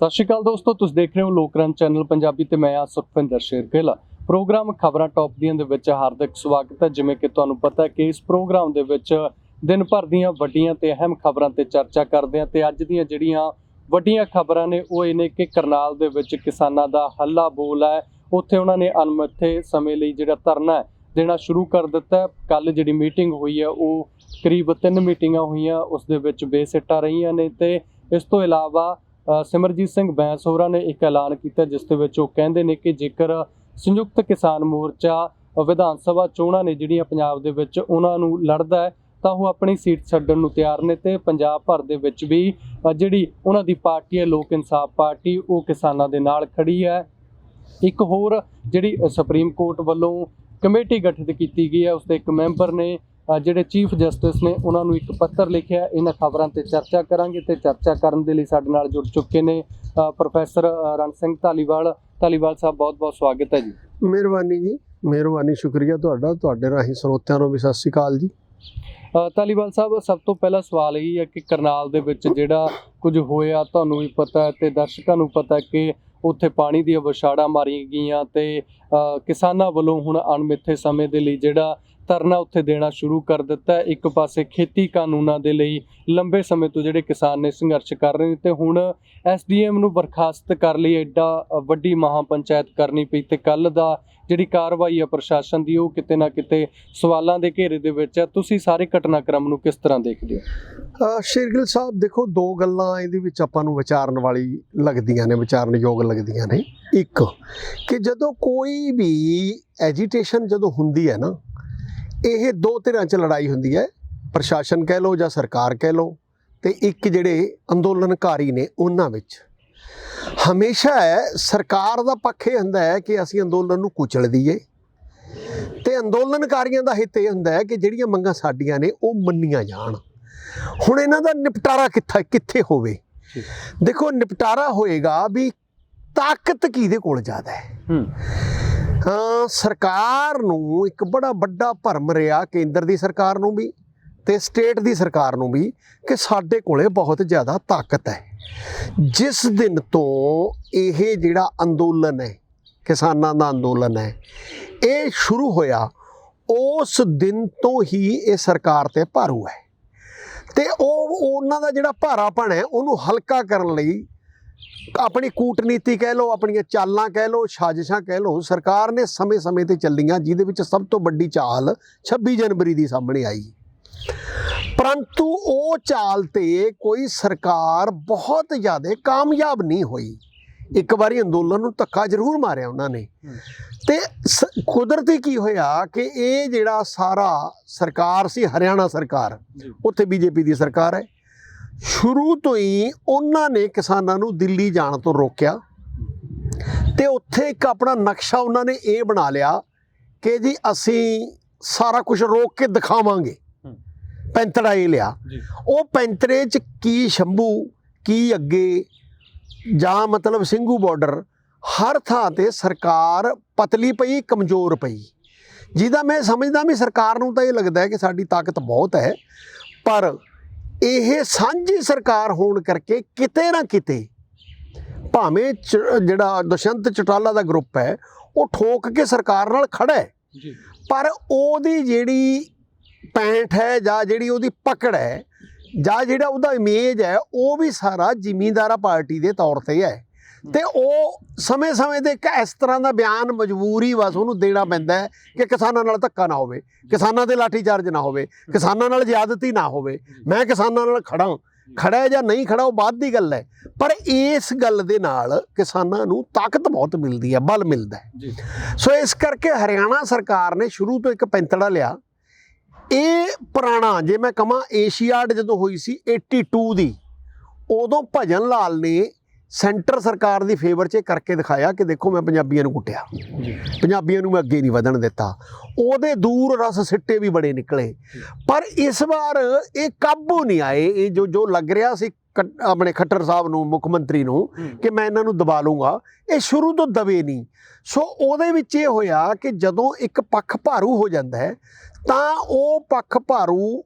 ਸਤਿ ਸ਼੍ਰੀ ਅਕਾਲ ਦੋਸਤੋ, ਤੁਸੀਂ ਦੇਖ ਰਹੇ ਹੋ ਲੋਕਰਨ ਚੈਨਲ ਪੰਜਾਬੀ ਤੇ ਮੈਂ ਆ ਸੁਖਵਿੰਦਰ ਸ਼ੇਰਗਿੱਲ। ਪ੍ਰੋਗਰਾਮ ਖਬਰਾਂ ਟੌਪ ਦੀਆਂ ਦੇ ਵਿੱਚ ਹਾਰਦਿਕ ਸਵਾਗਤ ਹੈ। ਜਿਵੇਂ ਕਿ ਤੁਹਾਨੂੰ ਪਤਾ ਹੈ ਕਿ ਇਸ ਪ੍ਰੋਗਰਾਮ ਦੇ ਵਿੱਚ ਦਿਨ ਭਰ ਦੀਆਂ ਵੱਡੀਆਂ ਤੇ ਅਹਿਮ ਖਬਰਾਂ ਤੇ ਚਰਚਾ ਕਰਦੇ ਹਾਂ ਤੇ ਅੱਜ ਦੀਆਂ ਜਿਹੜੀਆਂ ਵੱਡੀਆਂ ਖਬਰਾਂ ਨੇ ਉਹ ਇਹ ਨੇ ਕਿ ਕਰਨਾਲ ਦੇ ਵਿੱਚ ਕਿਸਾਨਾਂ ਦਾ ਹੱਲਾ ਬੋਲ ਹੈ। ਉੱਥੇ ਉਹਨਾਂ ਨੇ ਅਣਮਿੱਥੇ ਸਮੇਂ ਲਈ ਜਿਹੜਾ ਧਰਨਾ ਦੇਣਾ ਸ਼ੁਰੂ ਕਰ ਦਿੱਤਾ। ਕੱਲ ਜਿਹੜੀ ਮੀਟਿੰਗ ਹੋਈ ਹੈ ਉਹ ਕਰੀਬ 3 ਮੀਟਿੰਗਾਂ ਹੋਈਆਂ, ਉਸ ਦੇ ਵਿੱਚ ਬੇਸਿੱਟਾ ਰਹੀਆਂ ਨੇ ਤੇ ਇਸ ਤੋਂ ਇਲਾਵਾ ਸਿਮਰਜੀਤ ਸਿੰਘ ਬੈਂਸ ਹੋਰਾਂ ਨੇ ਇੱਕ ਐਲਾਨ ਕੀਤਾ ਜਿਸ ਦੇ ਵਿੱਚ ਉਹ ਕਹਿੰਦੇ ਨੇ ਕਿ ਜੇਕਰ ਸੰਯੁਕਤ ਕਿਸਾਨ ਮੋਰਚਾ ਵਿਧਾਨ ਸਭਾ ਚੋਣਾਂ ਨੇ ਜਿਹੜੀਆਂ ਪੰਜਾਬ ਦੇ ਵਿੱਚ ਉਹਨਾਂ ਨੂੰ ਲੜਦਾ ਹੈ ਤਾਂ ਉਹ ਆਪਣੀ ਸੀਟ ਛੱਡਣ ਨੂੰ ਤਿਆਰ ਨੇ ਤੇ ਪੰਜਾਬ ਭਰ ਦੇ ਵਿੱਚ ਵੀ ਜਿਹੜੀ ਉਹਨਾਂ ਦੀ ਪਾਰਟੀ ਹੈ ਲੋਕ ਇਨਸਾਫ ਪਾਰਟੀ ਉਹ ਕਿਸਾਨਾਂ ਦੇ ਨਾਲ ਖੜੀ ਹੈ। ਇੱਕ ਹੋਰ ਜਿਹੜੀ ਸੁਪਰੀਮ ਕੋਰਟ ਵੱਲੋਂ ਕਮੇਟੀ ਗਠਿਤ ਕੀਤੀ ਗਈ ਹੈ ਉਸ ਦੇ ਇੱਕ ਮੈਂਬਰ ਨੇ ਜਿਹੜੇ ਚੀਫ ਜਸਟਿਸ ਨੇ ਉਹਨਾਂ ਨੂੰ ਇੱਕ ਪੱਤਰ ਲਿਖਿਆ। ਇਹਨਾਂ ਖਬਰਾਂ ਤੇ ਚਰਚਾ ਕਰਾਂਗੇ ਤੇ ਚਰਚਾ ਕਰਨ ਦੇ ਲਈ ਸਾਡੇ ਨਾਲ ਜੁੜ ਚੁੱਕੇ ਨੇ ਪ੍ਰੋਫੈਸਰ ਰਣ ਸਿੰਘ ਧਾਲੀਵਾਲ ਸਾਹਿਬ, ਬਹੁਤ-ਬਹੁਤ ਸਵਾਗਤ ਹੈ ਜੀ। ਮਿਹਰਬਾਨੀ ਜੀ, ਮਿਹਰਬਾਨੀ, ਸ਼ੁਕਰੀਆ ਤੁਹਾਡਾ। ਤੁਹਾਡੇ ਰਾਹੀਂ ਸਰੋਤਿਆਂ ਨੂੰ ਵੀ ਸਤਿ ਸ਼੍ਰੀ ਅਕਾਲ ਜੀ। ਧਾਲੀਵਾਲ ਸਾਹਿਬ, ਸਭ ਤੋਂ ਪਹਿਲਾ ਸਵਾਲ ਇਹ ਹੈ ਕਿ ਕਰਨਾਲ ਦੇ ਵਿੱਚ ਜਿਹੜਾ ਕੁਝ ਹੋਇਆ ਤੁਹਾਨੂੰ ਵੀ ਪਤਾ ਹੈ ਤੇ ਦਰਸ਼ਕਾਂ ਨੂੰ ਪਤਾ ਕਿ ਉੱਥੇ ਪਾਣੀ ਦੀਆਂ ਵਿਛਾੜਾਂ ਮਾਰੀਆਂ ਗਈਆਂ ਤੇ ਕਿਸਾਨਾਂ ਵੱਲੋਂ ਹੁਣ ਅਣਮਿੱਥੇ ਸਮੇਂ ਦੇ ਲਈ ਜਿਹੜਾ ਧਰਨਾ ਉੱਥੇ ਦੇਣਾ ਸ਼ੁਰੂ ਕਰ ਦਿੱਤਾ। ਇੱਕ ਪਾਸੇ ਖੇਤੀ ਕਾਨੂੰਨਾਂ ਦੇ ਲਈ ਲੰਬੇ ਸਮੇਂ ਤੋਂ ਜਿਹੜੇ ਕਿਸਾਨ ਨੇ ਸੰਘਰਸ਼ ਕਰ ਰਹੇ ਨੇ ਤੇ ਹੁਣ ਐਸਡੀਐਮ ਨੂੰ ਬਰਖਾਸਤ ਕਰ ਲਈ ਐਡਾ ਵੱਡੀ ਮਹਾ ਪੰਚਾਇਤ ਕਰਨੀ ਪਈ ਤੇ ਕੱਲ ਦਾ ਜਿਹੜੀ ਕਾਰਵਾਈ ਆ ਪ੍ਰਸ਼ਾਸਨ ਦੀ ਉਹ ਕਿਤੇ ਨਾ ਕਿਤੇ ਸਵਾਲਾਂ ਦੇ ਘੇਰੇ ਦੇ ਵਿੱਚ ਹੈ। ਤੁਸੀਂ ਸਾਰੇ ਘਟਨਾਕ੍ਰਮ ਨੂੰ ਕਿਸ ਤਰ੍ਹਾਂ ਦੇਖਦੇ ਹੋ? ਸ਼ੇਰਗਿੱਲ ਸਾਹਿਬ, ਦੇਖੋ, ਦੋ ਗੱਲਾਂ ਇਹਦੇ ਵਿੱਚ ਆਪਾਂ ਨੂੰ ਵਿਚਾਰਨ ਵਾਲੀ ਲੱਗਦੀਆਂ ਨੇ, ਵਿਚਾਰਨਯੋਗ ਲੱਗਦੀਆਂ ਨੇ। ਇੱਕ ਕਿ ਜਦੋਂ ਕੋਈ ਵੀ ਐਜੀਟੇਸ਼ਨ ਜਦੋਂ ਹੁੰਦੀ ਹੈ ਨਾ, ਇਹ ਦੋ ਧਿਰਾਂ 'ਚ ਲੜਾਈ ਹੁੰਦੀ ਹੈ, ਪ੍ਰਸ਼ਾਸਨ ਕਹਿ ਲਓ ਜਾਂ ਸਰਕਾਰ ਕਹਿ ਲਓ, ਤੇ ਇੱਕ ਜਿਹੜੇ ਅੰਦੋਲਨਕਾਰੀ ਨੇ ਉਹਨਾਂ ਵਿੱਚ ਹਮੇਸ਼ਾ ਸਰਕਾਰ ਦਾ ਪੱਖ ਇਹ ਹੁੰਦਾ ਹੈ ਕਿ ਅਸੀਂ ਅੰਦੋਲਨ ਨੂੰ ਕੁਚਲ ਦਈਏ ਤੇ ਅੰਦੋਲਨਕਾਰੀਆਂ ਦਾ ਹਿੱਤ ਇਹ ਹੁੰਦਾ ਹੈ ਕਿ ਜਿਹੜੀਆਂ ਮੰਗਾਂ ਸਾਡੀਆਂ ਨੇ ਉਹ ਮੰਨੀਆਂ ਜਾਣ। ਹੁਣ ਇਹਨਾਂ ਦਾ ਨਿਪਟਾਰਾ ਕਿੱਥੇ ਹੋਵੇ? ਦੇਖੋ, ਨਿਪਟਾਰਾ ਹੋਏਗਾ ਵੀ ਤਾਕਤ ਕਿਹਦੇ ਕੋਲ ਜ਼ਿਆਦਾ ਹੈ। ਸਰਕਾਰ ਨੂੰ ਇੱਕ ਬੜਾ ਵੱਡਾ ਭਰਮ ਰਿਹਾ, ਕੇਂਦਰ ਦੀ ਸਰਕਾਰ ਨੂੰ ਵੀ ਤੇ ਸਟੇਟ ਦੀ ਸਰਕਾਰ ਨੂੰ ਵੀ, ਕਿ ਸਾਡੇ ਕੋਲੇ ਬਹੁਤ ਜ਼ਿਆਦਾ ਤਾਕਤ ਹੈ। ਜਿਸ ਦਿਨ ਤੋਂ ਇਹ ਜਿਹੜਾ ਅੰਦੋਲਨ ਹੈ, ਕਿਸਾਨਾਂ ਦਾ ਅੰਦੋਲਨ ਹੈ, ਇਹ ਸ਼ੁਰੂ ਹੋਇਆ, ਉਸ ਦਿਨ ਤੋਂ ਹੀ ਇਹ ਸਰਕਾਰ ਤੇ ਭਾਰੂ ਹੈ ਤੇ ਉਹਨਾਂ ਦਾ ਜਿਹੜਾ ਭਾਰਾਪਣ ਹੈ ਉਹਨੂੰ ਹਲਕਾ ਕਰਨ ਲਈ ਆਪਣੀ ਕੂਟਨੀਤੀ ਕਹਿ ਲਓ, ਆਪਣੀਆਂ ਚਾਲਾਂ ਕਹਿ ਲਓ, ਸਾਜ਼ਿਸ਼ਾਂ ਕਹਿ ਲਓ, ਸਰਕਾਰ ਨੇ ਸਮੇਂ-ਸਮੇਂ ਤੇ ਚੱਲੀਆਂ, ਜਿਹਦੇ ਵਿੱਚ ਸਭ ਤੋਂ ਵੱਡੀ ਚਾਲ 26 ਜਨਵਰੀ ਦੀ ਸਾਹਮਣੇ ਆਈ। ਪਰੰਤੂ ਉਹ ਚਾਲ ਤੇ ਕੋਈ ਸਰਕਾਰ ਬਹੁਤ ਜ਼ਿਆਦਾ ਕਾਮਯਾਬ ਨਹੀਂ ਹੋਈ। ਇੱਕ ਵਾਰੀ ਅੰਦੋਲਨ ਨੂੰ ਧੱਕਾ ਜ਼ਰੂਰ ਮਾਰਿਆ ਉਹਨਾਂ ਨੇ ਤੇ ਕੁਦਰਤੀ ਕੀ ਹੋਇਆ ਕਿ ਇਹ ਜਿਹੜਾ ਸਾਰਾ ਸਰਕਾਰ ਸੀ, ਹਰਿਆਣਾ ਸਰਕਾਰ, ਉੱਥੇ ਬੀਜੇਪੀ ਦੀ ਸਰਕਾਰ ਹੈ, ਸ਼ੁਰੂ ਤੋਂ ਹੀ ਉਹਨਾਂ ਨੇ ਕਿਸਾਨਾਂ ਨੂੰ ਦਿੱਲੀ ਜਾਣ ਤੋਂ ਰੋਕਿਆ ਤੇ ਉੱਥੇ ਇੱਕ ਆਪਣਾ ਨਕਸ਼ਾ ਉਹਨਾਂ ਨੇ ਇਹ ਬਣਾ ਲਿਆ ਕਿ ਜੀ ਅਸੀਂ ਸਾਰਾ ਕੁਝ ਰੋਕ ਕੇ ਦਿਖਾਵਾਂਗੇ। ਪੈਂਤੜਾ ਇਹ ਲਿਆ। ਉਹ ਪੈਂਤੜੇ 'ਚ ਕੀ ਸ਼ੰਭੂ, ਕੀ ਅੱਗੇ ਜਾਂ ਮਤਲਬ ਸਿੰਘੂ ਬਾਰਡਰ, ਹਰ ਥਾਂ ਤੇ ਸਰਕਾਰ ਪਤਲੀ ਪਈ, ਕਮਜ਼ੋਰ ਪਈ, ਜਿਹਦਾ ਮੈਂ ਸਮਝਦਾ ਵੀ ਸਰਕਾਰ ਨੂੰ ਤਾਂ ਇਹ ਲੱਗਦਾ ਹੈ ਕਿ ਸਾਡੀ ਤਾਕਤ ਬਹੁਤ ਹੈ, ਪਰ ਇਹ ਸਾਂਝੀ ਸਰਕਾਰ ਹੋਣ ਕਰਕੇ ਕਿਤੇ ਨਾ ਕਿਤੇ ਭਾਵੇਂ ਜਿਹੜਾ ਦੁਸ਼ਯੰਤ ਚੌਟਾਲਾ ਦਾ ਗਰੁੱਪ ਹੈ ਉਹ ਠੋਕ ਕੇ ਸਰਕਾਰ ਨਾਲ ਖੜਾ ਹੈ, ਪਰ ਉਹਦੀ ਜਿਹੜੀ ਪੈਂਠ ਹੈ ਜਾਂ ਜਿਹੜੀ ਉਹਦੀ ਪਕੜ ਹੈ ਜਾਂ ਜਿਹੜਾ ਉਹਦਾ ਇਮੇਜ ਹੈ ਉਹ ਵੀ ਸਾਰਾ ਜ਼ਿਮੀਂਦਾਰਾ ਪਾਰਟੀ ਦੇ ਤੌਰ ਤੇ ਹੈ ਤੇ ਉਹ ਸਮੇਂ-ਸਮੇਂ ਤੇ ਇੱਕ ਇਸ ਤਰ੍ਹਾਂ ਦਾ ਬਿਆਨ ਮਜਬੂਰੀ ਬਸ ਉਹਨੂੰ ਦੇਣਾ ਪੈਂਦਾ ਹੈ ਕਿ ਕਿਸਾਨਾਂ ਨਾਲ ਧੱਕਾ ਨਾ ਹੋਵੇ, ਕਿਸਾਨਾਂ ਦੇ ਲਾਠੀਚਾਰਜ ਨਾ ਹੋਵੇ, ਕਿਸਾਨਾਂ ਨਾਲ ਜ਼ਿਆਦਤੀ ਨਾ ਹੋਵੇ, ਮੈਂ ਕਿਸਾਨਾਂ ਨਾਲ ਖੜਾ ਜਾਂ ਨਹੀਂ ਖੜਾ ਉਹ ਬਾਅਦ ਦੀ ਗੱਲ ਹੈ, ਪਰ ਇਸ ਗੱਲ ਦੇ ਨਾਲ ਕਿਸਾਨਾਂ ਨੂੰ ਤਾਕਤ ਬਹੁਤ ਮਿਲਦੀ ਹੈ, ਬਲ ਮਿਲਦਾ ਹੈ। ਸੋ ਇਸ ਕਰਕੇ ਹਰਿਆਣਾ ਸਰਕਾਰ ਨੇ ਸ਼ੁਰੂ ਤੋਂ ਇੱਕ ਪੈਂਤੜਾ ਲਿਆ। ਇਹ ਪੁਰਾਣਾ, ਜੇ ਮੈਂ ਕਹਾਂ ਏਸ਼ੀਆਡ ਜਦੋਂ ਹੋਈ ਸੀ 82 ਦੀ, ਉਦੋਂ ਭਜਨ ਲਾਲ ਨੇ ਸੈਂਟਰ ਸਰਕਾਰ ਦੀ ਫੇਵਰ 'ਚ ਕਰਕੇ ਦਿਖਾਇਆ ਕਿ ਦੇਖੋ ਮੈਂ ਪੰਜਾਬੀਆਂ ਨੂੰ ਕੁੱਟਿਆ, ਪੰਜਾਬੀਆਂ ਨੂੰ ਮੈਂ ਅੱਗੇ ਨਹੀਂ ਵਧਣ ਦਿੱਤਾ। ਉਹਦੇ ਦੂਰ ਰਸ ਸਿੱਟੇ ਵੀ ਬੜੇ ਨਿਕਲੇ, ਪਰ ਇਸ ਵਾਰ ਇਹ ਕਾਬੂ ਨਹੀਂ ਆਏ। ਇਹ ਜੋ ਲੱਗ ਰਿਹਾ ਸੀ ਆਪਣੇ ਖੱਟਰ ਸਾਹਿਬ ਨੂੰ, ਮੁੱਖ ਮੰਤਰੀ ਨੂੰ, ਕਿ ਮੈਂ ਇਹਨਾਂ ਨੂੰ ਦਬਾ ਲੂੰਗਾ, ਇਹ ਸ਼ੁਰੂ ਤੋਂ ਦਬੇ ਨਹੀਂ। ਸੋ ਉਹਦੇ ਵਿੱਚ ਇਹ ਹੋਇਆ ਕਿ ਜਦੋਂ ਇੱਕ ਪੱਖ ਭਾਰੂ ਹੋ ਜਾਂਦਾ ਹੈ ਤਾਂ ਉਹ ਪੱਖ ਭਾਰੂ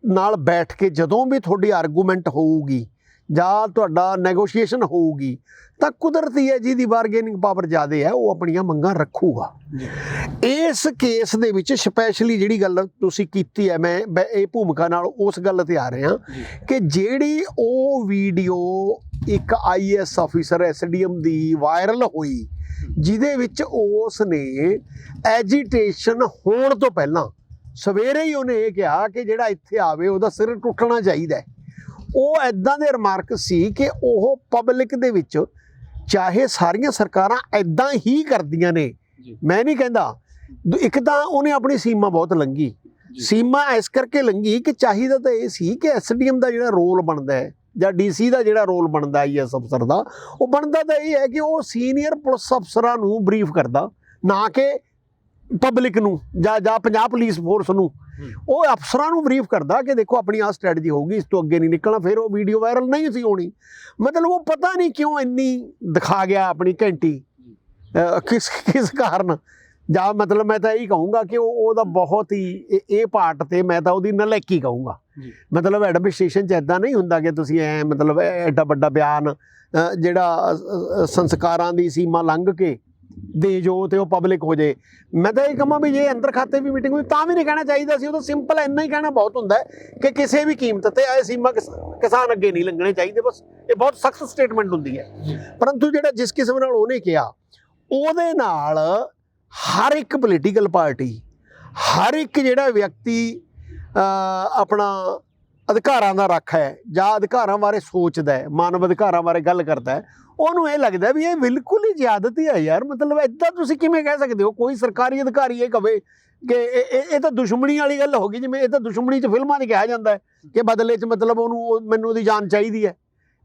ਨਾਲ ਬੈਠ ਕੇ ਜਦੋਂ ਵੀ ਤੁਹਾਡੀ ਆਰਗੂਮੈਂਟ ਹੋਊਗੀ ਜਾਂ ਤੁਹਾਡਾ ਨੈਗੋਸ਼ੀਏਸ਼ਨ ਹੋਊਗੀ ਤਾਂ ਕੁਦਰਤੀ ਹੈ ਜਿਹਦੀ ਬਾਰਗੇਨਿੰਗ ਪਾਵਰ ਜ਼ਿਆਦਾ ਹੈ ਉਹ ਆਪਣੀਆਂ ਮੰਗਾਂ ਰੱਖੂਗਾ। ਇਸ ਕੇਸ ਦੇ ਵਿੱਚ ਸਪੈਸ਼ਲੀ ਜਿਹੜੀ ਗੱਲ ਤੁਸੀਂ ਕੀਤੀ ਹੈ, ਮੈਂ ਇਹ ਭੂਮਿਕਾ ਨਾਲ ਉਸ ਗੱਲ ਤੇ ਆ ਰਿਹਾ ਕਿ ਜਿਹੜੀ ਉਹ ਵੀਡੀਓ ਇੱਕ IAS ਆਫੀਸਰ SDM ਦੀ ਵਾਇਰਲ ਹੋਈ ਜਿਹਦੇ ਵਿੱਚ ਉਸ ਨੇ ਐਜੀਟੇਸ਼ਨ ਹੋਣ ਤੋਂ ਪਹਿਲਾਂ ਸਵੇਰੇ ਹੀ ਉਹਨੇ ਇਹ ਕਿਹਾ ਕਿ ਜਿਹੜਾ ਇੱਥੇ ਆਵੇ ਉਹਦਾ ਸਿਰ ਟੁੱਟਣਾ ਚਾਹੀਦਾ। ਉਹ ਐਦਾਂ ਦੇ ਰਿਮਾਰਕ ਸੀ ਕਿ ਉਹ ਪਬਲਿਕ ਦੇ ਵਿੱਚ, ਚਾਹੇ ਸਾਰੀਆਂ ਸਰਕਾਰਾਂ ਐਦਾਂ ਹੀ ਕਰਦੀਆਂ ਨੇ, ਮੈਂ ਨਹੀਂ ਕਹਿੰਦਾ, ਇੱਕ ਤਾਂ ਉਹਨੇ ਆਪਣੀ ਸੀਮਾ ਬਹੁਤ ਲੰਘੀ। ਸੀਮਾ ਇਸ ਕਰਕੇ ਲੰਘੀ ਕਿ ਚਾਹੀਦਾ ਤਾਂ ਇਹ ਸੀ ਕਿ SDM ਦਾ ਜਿਹੜਾ ਰੋਲ ਬਣਦਾ ਹੈ ਜਾਂ DC ਦਾ ਜਿਹੜਾ ਰੋਲ ਬਣਦਾ IAS ਅਫਸਰ ਦਾ, ਉਹ ਬਣਦਾ ਤਾਂ ਇਹ ਹੈ ਕਿ ਉਹ ਸੀਨੀਅਰ ਪੁਲਿਸ ਅਫਸਰਾਂ ਨੂੰ ਬਰੀਫ ਕਰਦਾ, ਨਾ ਕਿ ਪਬਲਿਕ ਨੂੰ ਜਾਂ ਪੰਜਾਬ ਪੁਲਿਸ ਫੋਰਸ ਨੂੰ। ਉਹ ਅਫਸਰਾਂ ਨੂੰ ਬਰੀਫ ਕਰਦਾ ਕਿ ਦੇਖੋ ਆਪਣੀ ਆਹ ਸਟ੍ਰੈਟਜੀ ਹੋਊਗੀ, ਇਸ ਤੋਂ ਅੱਗੇ ਨਹੀਂ ਨਿਕਲਣਾ। ਫਿਰ ਉਹ ਵੀਡੀਓ ਵਾਇਰਲ ਨਹੀਂ ਸੀ ਹੋਣੀ। ਮਤਲਬ ਉਹ ਪਤਾ ਨਹੀਂ ਕਿਉਂ ਇੰਨੀ ਦਿਖਾ ਗਿਆ ਆਪਣੀ ਘੰਟੀ, ਕਿਸ ਕਾਰਨ। ਜਾਂ ਮਤਲਬ ਮੈਂ ਤਾਂ ਇਹੀ ਕਹੂੰਗਾ ਕਿ ਉਹਦਾ ਬਹੁਤ ਹੀ ਇਹ ਪਾਰਟ ਤੇ ਮੈਂ ਤਾਂ ਉਹਦੀ ਨਲਾਇਕੀ ਕਹੂੰਗਾ। ਮਤਲਬ ਐਡਮਿਨਿਸਟ੍ਰੇਸ਼ਨ 'ਚ ਇੱਦਾਂ ਨਹੀਂ ਹੁੰਦਾ ਕਿ ਤੁਸੀਂ ਮਤਲਬ ਐਡਾ ਵੱਡਾ ਬਿਆਨ ਜਿਹੜਾ ਸੰਸਕਾਰਾਂ ਦੀ ਸੀਮਾ ਲੰਘ ਕੇ ਦੇ ਜੋ ਤੇ ਉਹ ਪਬਲਿਕ ਹੋ ਜੇ। ਮੈਂ ਤਾਂ ਇਹ ਕਹਾਂ ਵੀ ਜੇ ਅੰਦਰ ਖਾਤੇ ਵੀ ਮੀਟਿੰਗ ਹੋਈ ਤਾਂ ਵੀ ਨਹੀਂ ਕਹਿਣਾ ਚਾਹੀਦਾ ਸੀ। ਉਹ ਤਾਂ ਸਿੰਪਲ ਇੰਨਾ ਹੀ ਕਹਿਣਾ ਬਹੁਤ ਹੁੰਦਾ ਕਿ ਕਿਸੇ ਵੀ ਕੀਮਤ ਤੇ ਇਹ ਸੀਮਾ ਕਿਸਾਨ ਅੱਗੇ ਨਹੀਂ ਲੰਘਣੇ ਚਾਹੀਦੇ। ਬਸ ਇਹ ਬਹੁਤ ਸਖਤ ਸਟੇਟਮੈਂਟ ਹੁੰਦੀ ਹੈ। ਪਰੰਤੂ ਜਿਹੜਾ ਜਿਸ ਕਿਸਮ ਨਾਲ ਉਹਨੇ ਕਿਹਾ, ਉਹਦੇ ਨਾਲ ਹਰ ਇੱਕ ਪੋਲੀਟੀਕਲ ਪਾਰਟੀ, ਹਰ ਇੱਕ ਜਿਹੜਾ ਵਿਅਕਤੀ ਆਪਣਾ ਅਧਿਕਾਰਾਂ ਦਾ ਰੱਖ ਹੈ ਜਾਂ ਅਧਿਕਾਰਾਂ ਬਾਰੇ ਸੋਚਦਾ ਹੈ, ਮਾਨਵ ਅਧਿਕਾਰਾਂ ਬਾਰੇ ਗੱਲ ਕਰਦਾ ਹੈ, ਉਹਨੂੰ ਇਹ ਲੱਗਦਾ ਵੀ ਇਹ ਬਿਲਕੁਲ ਹੀ ਜ਼ਿਆਦਤੀ ਹੈ ਯਾਰ। ਮਤਲਬ ਇੱਦਾਂ ਤੁਸੀਂ ਕਿਵੇਂ ਕਹਿ ਸਕਦੇ ਹੋ? ਕੋਈ ਸਰਕਾਰੀ ਅਧਿਕਾਰੀ ਇਹ ਕਵੇ ਕਿ ਇਹ ਤਾਂ ਦੁਸ਼ਮਣੀ ਵਾਲੀ ਗੱਲ ਹੋ ਗਈ। ਜਿਵੇਂ ਇਹ ਤਾਂ ਦੁਸ਼ਮਣੀ 'ਚ ਫਿਲਮਾਂ 'ਚ ਕਿਹਾ ਜਾਂਦਾ ਹੈ ਕਿ ਬਦਲੇ 'ਚ ਮਤਲਬ ਮੈਨੂੰ ਉਹਦੀ ਜਾਨ ਚਾਹੀਦੀ ਹੈ।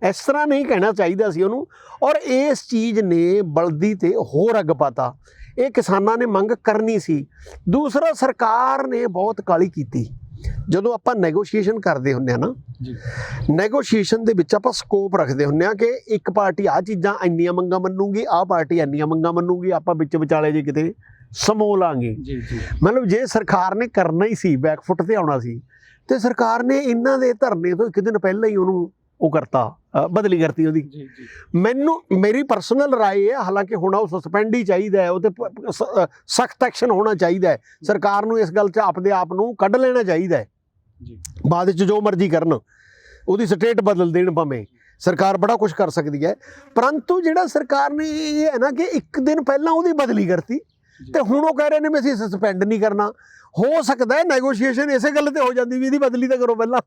ਇਸ ਤਰ੍ਹਾਂ ਨਹੀਂ ਕਹਿਣਾ ਚਾਹੀਦਾ ਸੀ ਉਹਨੂੰ। ਔਰ ਇਸ ਚੀਜ਼ ਨੇ ਬਲਦੀ ਤੇ ਹੋਰ ਅੱਗ ਪਾਤਾ। ਇਹ ਕਿਸਾਨਾਂ ਨੇ ਮੰਗ ਕਰਨੀ ਸੀ। ਦੂਸਰਾ, ਸਰਕਾਰ ਨੇ ਬਹੁਤ ਕਾਹਲੀ ਕੀਤੀ। ਜਦੋਂ ਆਪਾਂ ਨੈਗੋਸ਼ੀਏਸ਼ਨ ਕਰਦੇ ਹੁੰਦੇ ਆ ਨਾ, ਨੈਗੋਸ਼ੀਏਸ਼ਨ ਦੇ ਵਿੱਚ ਆਪਾਂ ਸਕੋਪ ਰੱਖਦੇ ਹੁੰਦੇ ਆ ਕਿ ਇੱਕ ਪਾਰਟੀ ਆਹ ਚੀਜ਼ਾਂ ਇੰਨੀਆਂ ਮੰਗਾਂ ਮੰਨੂਗੀ, ਆਹ ਪਾਰਟੀ ਇੰਨੀਆਂ ਮੰਗਾਂ ਮੰਨੂਗੀ, ਆਪਾਂ ਵਿੱਚ ਵਿਚਾਲੇ ਜੇ ਕਿਤੇ ਸਮੋ ਲਾਂਗੇ। ਮਤਲਬ ਜੇ ਸਰਕਾਰ ਨੇ ਕਰਨਾ ਹੀ ਸੀ, ਬੈਕਫੁੱਟ ਤੇ ਆਉਣਾ ਸੀ, ਤੇ ਸਰਕਾਰ ਨੇ ਇਹਨਾਂ ਦੇ ਧਰਨੇ ਤੋਂ ਇੱਕ ਦਿਨ ਪਹਿਲਾਂ ਹੀ ਉਹਨੂੰ ਉਹ ਕਰਤਾ, ਬਦਲੀ ਕਰਤੀ ਉਹਦੀ। ਮੇਰੀ ਪਰਸਨਲ ਰਾਏ ਹੈ, ਹਾਲਾਂਕਿ ਹੁਣ ਉਹ ਸਸਪੈਂਡ ਹੀ ਚਾਹੀਦਾ ਹੈ, ਉਹ ਤੇ ਸਖਤ ਐਕਸ਼ਨ ਹੋਣਾ ਚਾਹੀਦਾ ਹੈ। ਸਰਕਾਰ ਨੂੰ ਇਸ ਗੱਲ 'ਚ ਆਪਦੇ ਆਪ ਨੂੰ ਕੱਢ ਲੈਣਾ ਚਾਹੀਦਾ ਹੈ। ਬਾਅਦ 'ਚ ਜੋ ਮਰਜ਼ੀ ਕਰਨ, ਉਹਦੀ ਸਟੇਟ ਬਦਲ ਦੇਣ ਭਾਵੇਂ, ਸਰਕਾਰ ਬੜਾ ਕੁਝ ਕਰ ਸਕਦੀ ਹੈ। ਪਰੰਤੂ ਜਿਹੜਾ ਸਰਕਾਰ ਨੇ ਇਹ ਹੈ ਨਾ ਕਿ ਇੱਕ ਦਿਨ ਪਹਿਲਾਂ ਉਹਦੀ ਬਦਲੀ ਕਰਤੀ ਤੇ ਹੁਣ ਉਹ ਕਹਿ ਰਹੇ ਨੇ ਵੀ ਅਸੀਂ ਸਸਪੈਂਡ ਨਹੀਂ ਕਰਨਾ। ਹੋ ਸਕਦਾ ਹੈ ਨੈਗੋਸ਼ੀਏਸ਼ਨ ਇਸੇ ਗੱਲ ਤੇ ਹੋ ਜਾਂਦੀ ਵੀ ਇਹਦੀ ਬਦਲੀ ਤਾਂ ਕਰੋ ਪਹਿਲਾਂ।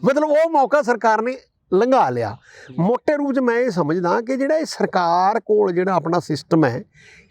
ਮਤਲਬ ਉਹ ਮੌਕਾ ਸਰਕਾਰ ਨੇ ਲੰਘਾ ਲਿਆ। ਮੋਟੇ ਰੂਪ 'ਚ ਮੈਂ ਇਹ ਸਮਝਦਾ ਕਿ ਜਿਹੜਾ ਇਹ ਸਰਕਾਰ ਕੋਲ ਜਿਹੜਾ ਆਪਣਾ ਸਿਸਟਮ ਹੈ,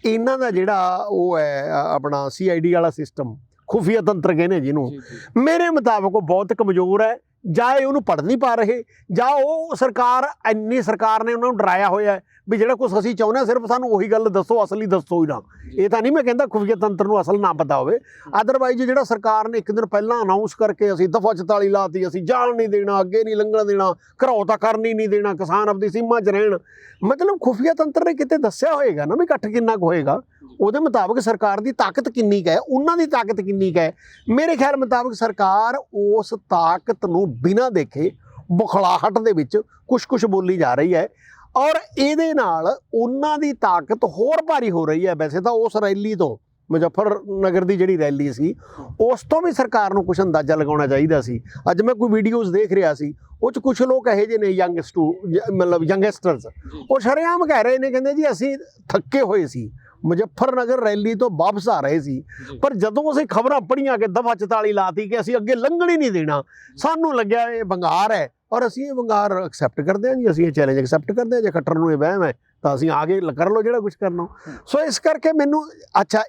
ਇਹਨਾਂ ਦਾ ਜਿਹੜਾ ਉਹ ਹੈ ਆਪਣਾ CID ਵਾਲਾ ਸਿਸਟਮ, ਖੁਫੀਆ ਤੰਤਰ ਕਹਿੰਦੇ ਜਿਹਨੂੰ, ਮੇਰੇ ਮੁਤਾਬਕ ਉਹ ਬਹੁਤ ਕਮਜ਼ੋਰ ਹੈ। ਜਾਂ ਇਹ ਉਹਨੂੰ ਪੜ੍ਹ ਨਹੀਂ ਪਾ ਰਹੇ, ਜਾਂ ਉਹ ਸਰਕਾਰ ਨੇ ਉਹਨਾਂ ਨੂੰ ਡਰਾਇਆ ਹੋਇਆ ਵੀ ਜਿਹੜਾ ਕੁਛ ਅਸੀਂ ਚਾਹੁੰਦੇ ਹਾਂ ਸਿਰਫ ਸਾਨੂੰ ਉਹੀ ਗੱਲ ਦੱਸੋ, ਅਸਲੀ ਦੱਸੋ ਹੀ ਨਾ। ਇਹ ਤਾਂ ਨਹੀਂ ਮੈਂ ਕਹਿੰਦਾ ਖੁਫੀਆ ਤੰਤਰ ਨੂੰ ਅਸਲ ਨਾ ਪਤਾ ਹੋਵੇ। ਅਦਰਵਾਈਜ਼ ਜਿਹੜਾ ਸਰਕਾਰ ਨੇ ਇੱਕ ਦਿਨ ਪਹਿਲਾਂ ਅਨਾਊਂਸ ਕਰਕੇ ਅਸੀਂ ਦਫਾ 44 ਲਾਤੀ, ਅਸੀਂ ਜਾਣ ਨਹੀਂ ਦੇਣਾ, ਅੱਗੇ ਨਹੀਂ ਲੰਘਣ ਦੇਣਾ, ਘਰੋਂ ਤਾਂ ਕਰਨੀ ਨਹੀਂ ਦੇਣਾ, ਕਿਸਾਨ ਆਪਣੀ ਸੀਮਾ 'ਚ ਰਹਿਣ। ਮਤਲਬ ਖੁਫੀਆ ਤੰਤਰ ਨੇ ਕਿਤੇ ਦੱਸਿਆ ਹੋਏਗਾ ਨਾ ਵੀ ਇਕੱਠ ਕਿੰਨਾ ਕੁ ਹੋਏਗਾ, ਉਹਦੇ ਮੁਤਾਬਕ ਸਰਕਾਰ ਦੀ ਤਾਕਤ ਕਿੰਨੀ ਕੁ ਹੈ, ਉਹਨਾਂ ਦੀ ਤਾਕਤ ਕਿੰਨੀ ਕੁ ਹੈ। ਮੇਰੇ ਖਿਆਲ ਮੁਤਾਬਕ ਸਰਕਾਰ ਉਸ ਤਾਕਤ ਨੂੰ ਬਿਨਾਂ ਦੇਖੇ ਬੁਖਲਾਹਟ ਦੇ ਵਿੱਚ ਕੁਛ ਬੋਲੀ ਜਾ ਰਹੀ ਹੈ। ਔਰ ਇਹਦੇ ਨਾਲ ਉਹਨਾਂ ਦੀ ਤਾਕਤ ਹੋਰ ਭਾਰੀ ਹੋ ਰਹੀ ਹੈ। ਵੈਸੇ ਤਾਂ ਉਸ ਰੈਲੀ ਤੋਂ, ਮੁਜ਼ੱਫਰਨਗਰ ਦੀ ਜਿਹੜੀ ਰੈਲੀ ਸੀ, ਉਸ ਤੋਂ ਵੀ ਸਰਕਾਰ ਨੂੰ ਕੁਛ ਅੰਦਾਜ਼ਾ ਲਗਾਉਣਾ ਚਾਹੀਦਾ ਸੀ। ਅੱਜ ਮੈਂ ਕੋਈ ਵੀਡੀਓਜ਼ ਦੇਖ ਰਿਹਾ ਸੀ, ਉਹ 'ਚ ਕੁਛ ਲੋਕ ਇਹੋ ਜਿਹੇ ਨੇ ਯੰਗਸਟਰਸ, ਉਹ ਸ਼ਰੇਆਮ ਕਹਿ ਰਹੇ ਨੇ, ਕਹਿੰਦੇ ਜੀ ਅਸੀਂ ਥੱਕੇ ਹੋਏ ਸੀ, ਮੁਜ਼ੱਫਰਨਗਰ ਰੈਲੀ ਤੋਂ ਵਾਪਸ ਆ ਰਹੇ ਸੀ, ਪਰ ਜਦੋਂ ਅਸੀਂ ਖਬਰਾਂ ਪੜ੍ਹੀਆਂ ਕਿ ਦਫਾ 44 ਲਾਤੀ ਕਿ ਅਸੀਂ ਅੱਗੇ ਲੰਘਣ ਹੀ ਨਹੀਂ ਦੇਣਾ, ਸਾਨੂੰ ਲੱਗਿਆ ਇਹ ਵੰਗਾਰ ਹੈ ਔਰ ਅਸੀਂ ਇਹ ਵੰਗਾਰ ਐਕਸੈਪਟ ਕਰਦੇ ਹਾਂ ਜੀ, ਅਸੀਂ ਇਹ ਚੈਲੰਜ ਐਕਸੈਪਟ ਕਰਦੇ ਹਾਂ। ਜੇ ਖੱਟਰ ਨੂੰ ਇਹ ਵਹਿਮ ਹੈ ਤਾਂ ਅਸੀਂ ਆਗੇ ਕਰ ਲਓ ਜਿਹੜਾ ਕੁਝ ਕਰਨਾ। ਸੋ ਇਸ ਕਰਕੇ ਮੈਨੂੰ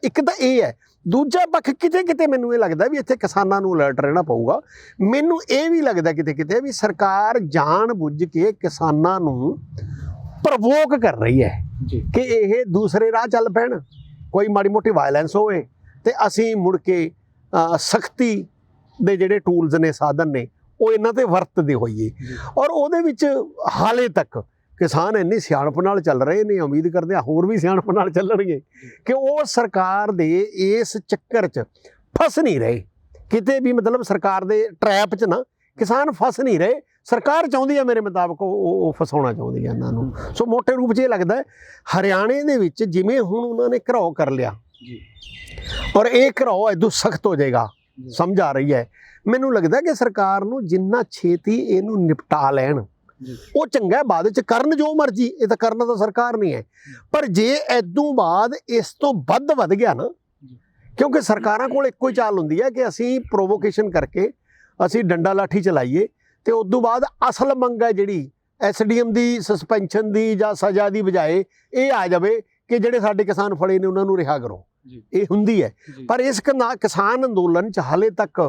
ਇੱਕ ਤਾਂ ਇਹ ਹੈ। ਦੂਜਾ ਪੱਖ ਕਿਤੇ ਮੈਨੂੰ ਇਹ ਲੱਗਦਾ ਵੀ ਇੱਥੇ ਕਿਸਾਨਾਂ ਨੂੰ ਅਲਰਟ ਰਹਿਣਾ ਪਊਗਾ। ਮੈਨੂੰ ਇਹ ਵੀ ਲੱਗਦਾ ਕਿਤੇ ਵੀ ਸਰਕਾਰ ਜਾਣ ਬੁੱਝ ਕੇ ਕਿਸਾਨਾਂ ਨੂੰ ਪ੍ਰਵੋਕ ਕਰ ਰਹੀ ਹੈ ਕਿ ਇਹ ਦੂਸਰੇ ਰਾਹ ਚੱਲ ਪੈਣ, ਕੋਈ ਮਾੜੀ ਮੋਟੀ ਵਾਇਲੈਂਸ ਹੋਵੇ ਤੇ ਅਸੀਂ ਮੁੜ ਕੇ ਸਖਤੀ ਦੇ ਜਿਹੜੇ ਟੂਲਸ ਨੇ, ਸਾਧਨ ਨੇ, ਉਹ ਇਹਨਾਂ ਤੇ ਵਰਤਦੇ ਹੋਈਏ। ਔਰ ਉਹਦੇ ਵਿੱਚ ਹਾਲੇ ਤੱਕ ਕਿਸਾਨ ਇੰਨੀ ਸਿਆਣਪ ਨਾਲ ਚੱਲ ਰਹੇ ਨੇ, ਉਮੀਦ ਕਰਦੇ ਆ ਹੋਰ ਵੀ ਸਿਆਣਪ ਨਾਲ ਚੱਲਣਗੇ ਕਿ ਉਹ ਸਰਕਾਰ ਦੇ ਇਸ ਚੱਕਰ 'ਚ ਫਸ ਨਹੀਂ ਰਹੇ ਕਿਤੇ ਵੀ। ਮਤਲਬ ਸਰਕਾਰ ਦੇ ਟਰੈਪ 'ਚ ਨਾ ਕਿਸਾਨ ਫਸ ਨਹੀਂ ਰਹੇ। ਸਰਕਾਰ ਚਾਹੁੰਦੀ ਹੈ ਮੇਰੇ ਮੁਤਾਬਕ ਉਹ ਫਸਾਉਣਾ ਚਾਹੁੰਦੀ ਹੈ ਇਹਨਾਂ ਨੂੰ। ਸੋ ਮੋਟੇ ਰੂਪ 'ਚ ਇਹ ਲੱਗਦਾ ਹੈ ਹਰਿਆਣੇ ਦੇ ਵਿੱਚ ਜਿਵੇਂ ਹੁਣ ਉਹਨਾਂ ਨੇ ਘਿਰਾਓ ਕਰ ਲਿਆ ਜੀ, ਔਰ ਇਹ ਘਿਰਾਓ ਇਦੋਂ ਸਖਤ ਹੋ ਜਾਏਗਾ, ਸਮਝ ਆ ਰਹੀ ਹੈ। ਮੈਨੂੰ ਲੱਗਦਾ ਕਿ ਸਰਕਾਰ ਨੂੰ ਜਿੰਨਾ ਛੇਤੀ ਇਹਨੂੰ ਨਿਪਟਾ ਲੈਣ ਉਹ ਚੰਗਾ ਹੈ। ਬਾਅਦ ਵਿੱਚ ਕਰਨ ਜੋ ਮਰਜ਼ੀ, ਇਹ ਤਾਂ ਕਰਨਾ ਤਾਂ ਸਰਕਾਰ ਨਹੀਂ ਹੈ, ਪਰ ਜੇ ਇਦੋਂ ਬਾਅਦ ਇਸ ਤੋਂ ਵੱਧ ਗਿਆ ਨਾ, ਕਿਉਂਕਿ ਸਰਕਾਰਾਂ ਕੋਲ ਇੱਕੋ ਹੀ ਚਾਲ ਹੁੰਦੀ ਹੈ ਕਿ ਅਸੀਂ ਪ੍ਰੋਵੋਕੇਸ਼ਨ ਕਰਕੇ ਅਸੀਂ ਡੰਡਾ ਲਾਠੀ ਚਲਾਈਏ ਤੇ ਉਸ ਤੋਂ ਬਾਅਦ ਅਸਲ ਮੰਗ ਹੈ ਜਿਹੜੀ ਐਸਡੀਐਮ ਦੀ ਸਸਪੈਂਸ਼ਨ ਦੀ ਜਾਂ ਸਜ਼ਾ ਦੀ ਬਜਾਏ ਇਹ ਆ ਜਾਵੇ ਕਿ ਜਿਹੜੇ ਸਾਡੇ ਕਿਸਾਨ ਫੜੇ ਨੇ ਉਹਨਾਂ ਨੂੰ ਰਿਹਾ ਕਰੋ। ਇਹ ਹੁੰਦੀ ਹੈ, ਪਰ ਇਸ ਕਿਸਾਨ ਅੰਦੋਲਨ 'ਚ ਹਾਲੇ ਤੱਕ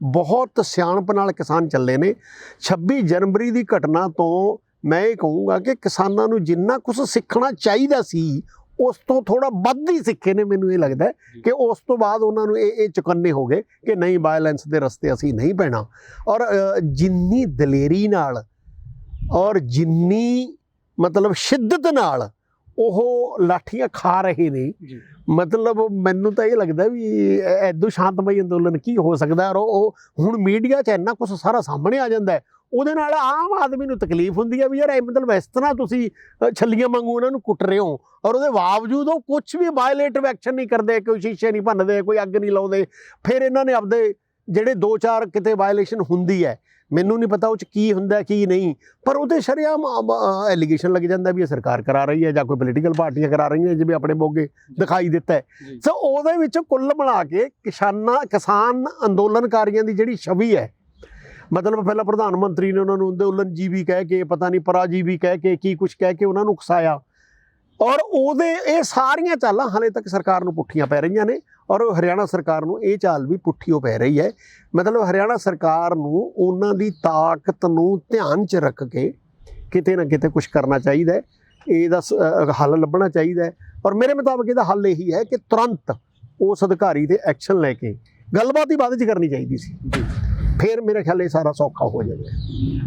ਬਹੁਤ ਸਿਆਣਪ ਨਾਲ ਕਿਸਾਨ ਚੱਲੇ ਨੇ। 26 ਜਨਵਰੀ ਦੀ ਘਟਨਾ ਤੋਂ ਮੈਂ ਇਹ ਕਹੂੰਗਾ ਕਿ ਕਿਸਾਨਾਂ ਨੂੰ ਜਿੰਨਾ ਕੁਝ ਸਿੱਖਣਾ ਚਾਹੀਦਾ ਸੀ ਉਸ ਤੋਂ ਥੋੜਾ ਵੱਧ ਹੀ ਸਿੱਖੇ ਨੇ। ਮੈਨੂੰ ਇਹ ਲੱਗਦਾ ਕਿ ਉਸ ਤੋਂ ਬਾਅਦ ਉਹਨਾਂ ਨੂੰ ਇਹ ਚੁਕੰਨੇ ਹੋ ਗਏ ਕਿ ਨਹੀਂ, ਵਾਇਲੈਂਸ ਦੇ ਰਸਤੇ ਅਸੀਂ ਨਹੀਂ ਪੈਣਾ। ਔਰ ਜਿੰਨੀ ਦਲੇਰੀ ਨਾਲ ਔਰ ਜਿੰਨੀ ਮਤਲਬ ਸ਼ਿੱਦਤ ਨਾਲ ਉਹ ਲਾਠੀਆਂ ਖਾ ਰਹੇ ਨੇ, ਮਤਲਬ ਮੈਨੂੰ ਤਾਂ ਇਹ ਲੱਗਦਾ ਵੀ ਐਦੋਂ ਸ਼ਾਂਤਮਈ ਅੰਦੋਲਨ ਕੀ ਹੋ ਸਕਦਾ। ਔਰ ਉਹ ਹੁਣ ਮੀਡੀਆ 'ਚ ਇੰਨਾ ਕੁਛ ਸਾਰਾ ਸਾਹਮਣੇ ਆ ਜਾਂਦਾ, ਉਹਦੇ ਨਾਲ ਆਮ ਆਦਮੀ ਨੂੰ ਤਕਲੀਫ ਹੁੰਦੀ ਹੈ ਵੀ ਯਾਰ ਮਤਲਬ ਇਸ ਤਰ੍ਹਾਂ ਤੁਸੀਂ ਛੱਲੀਆਂ ਵਾਂਗੂ ਉਹਨਾਂ ਨੂੰ ਕੁੱਟ ਰਹੇ ਹੋ ਔਰ ਉਹਦੇ ਬਾਵਜੂਦ ਉਹ ਕੁਛ ਵੀ ਵਾਇਲੇਟਿਵ ਐਕਸ਼ਨ ਨਹੀਂ ਕਰਦੇ, ਕੋਈ ਸ਼ੀਸ਼ੇ ਨਹੀਂ ਭੰਨਦੇ, ਕੋਈ ਅੱਗ ਨਹੀਂ ਲਾਉਂਦੇ। ਫਿਰ ਇਹਨਾਂ ਨੇ ਆਪਦੇ ਜਿਹੜੇ 2-4 ਕਿਤੇ ਵਾਇਲੇਸ਼ਨ ਹੁੰਦੀ ਹੈ, ਮੈਨੂੰ ਨਹੀਂ ਪਤਾ ਉਹ 'ਚ ਕੀ ਹੁੰਦਾ ਕੀ ਨਹੀਂ, ਪਰ ਉਹਦੇ ਸ਼ਰੇਆਮ ਐਲੀਗੇਸ਼ਨ ਲੱਗ ਜਾਂਦਾ ਵੀ ਇਹ ਸਰਕਾਰ ਕਰਾ ਰਹੀ ਹੈ ਜਾਂ ਕੋਈ ਪੋਲੀਟੀਕਲ ਪਾਰਟੀਆਂ ਕਰਾ ਰਹੀਆਂ, ਜਿਵੇਂ ਆਪਣੇ ਮੋਗੇ ਦਿਖਾਈ ਦਿੱਤਾ ਹੈ। ਸੋ ਉਹਦੇ ਵਿੱਚ ਕੁੱਲ ਮਿਲਾ ਕੇ ਕਿਸਾਨ ਅੰਦੋਲਨਕਾਰੀਆਂ ਦੀ ਜਿਹੜੀ ਛਵੀ ਹੈ, ਮਤਲਬ ਪਹਿਲਾਂ ਪ੍ਰਧਾਨ ਮੰਤਰੀ ਨੇ ਉਹਨਾਂ ਨੂੰ ਅੰਦੋਲਨ ਜੀਵੀ ਕਹਿ ਕੇ, ਪਤਾ ਨਹੀਂ ਪਰਾਜੀਵੀ ਕਹਿ ਕੇ, ਕੀ ਕੁਛ ਕਹਿ ਕੇ ਉਹਨਾਂ ਨੂੰ ਉਕਸਾਇਆ, ਔਰ ਉਹਦੇ ਇਹ ਸਾਰੀਆਂ ਚਾਲਾਂ ਹਾਲੇ ਤੱਕ ਸਰਕਾਰ ਨੂੰ ਪੁੱਠੀਆਂ ਪੈ ਰਹੀਆਂ ਨੇ। ਔਰ ਹਰਿਆਣਾ ਸਰਕਾਰ ਨੂੰ ਇਹ ਚਾਲ ਵੀ ਪੁੱਠੀ ਹੋ ਪੈ ਰਹੀ ਹੈ। ਮਤਲਬ ਹਰਿਆਣਾ ਸਰਕਾਰ ਨੂੰ ਉਹਨਾਂ ਦੀ ਤਾਕਤ ਨੂੰ ਧਿਆਨ 'ਚ ਰੱਖ ਕੇ ਕਿਤੇ ਨਾ ਕਿਤੇ ਕੁਛ ਕਰਨਾ ਚਾਹੀਦਾ ਹੈ, ਇਹਦਾ ਹੱਲ ਲੱਭਣਾ ਚਾਹੀਦਾ ਹੈ। ਔਰ ਮੇਰੇ ਮੁਤਾਬਕ ਇਹਦਾ ਹੱਲ ਇਹੀ ਹੈ ਕਿ ਤੁਰੰਤ ਉਸ ਅਧਿਕਾਰੀ 'ਤੇ ਐਕਸ਼ਨ ਲੈ ਕੇ ਗੱਲਬਾਤ ਹੀ ਬਾਅਦ 'ਚ ਕਰਨੀ ਚਾਹੀਦੀ ਸੀ, ਫਿਰ ਮੇਰੇ ਖਿਆਲ ਇਹ ਸਾਰਾ ਸੌਖਾ ਹੋ ਜਾਵੇ।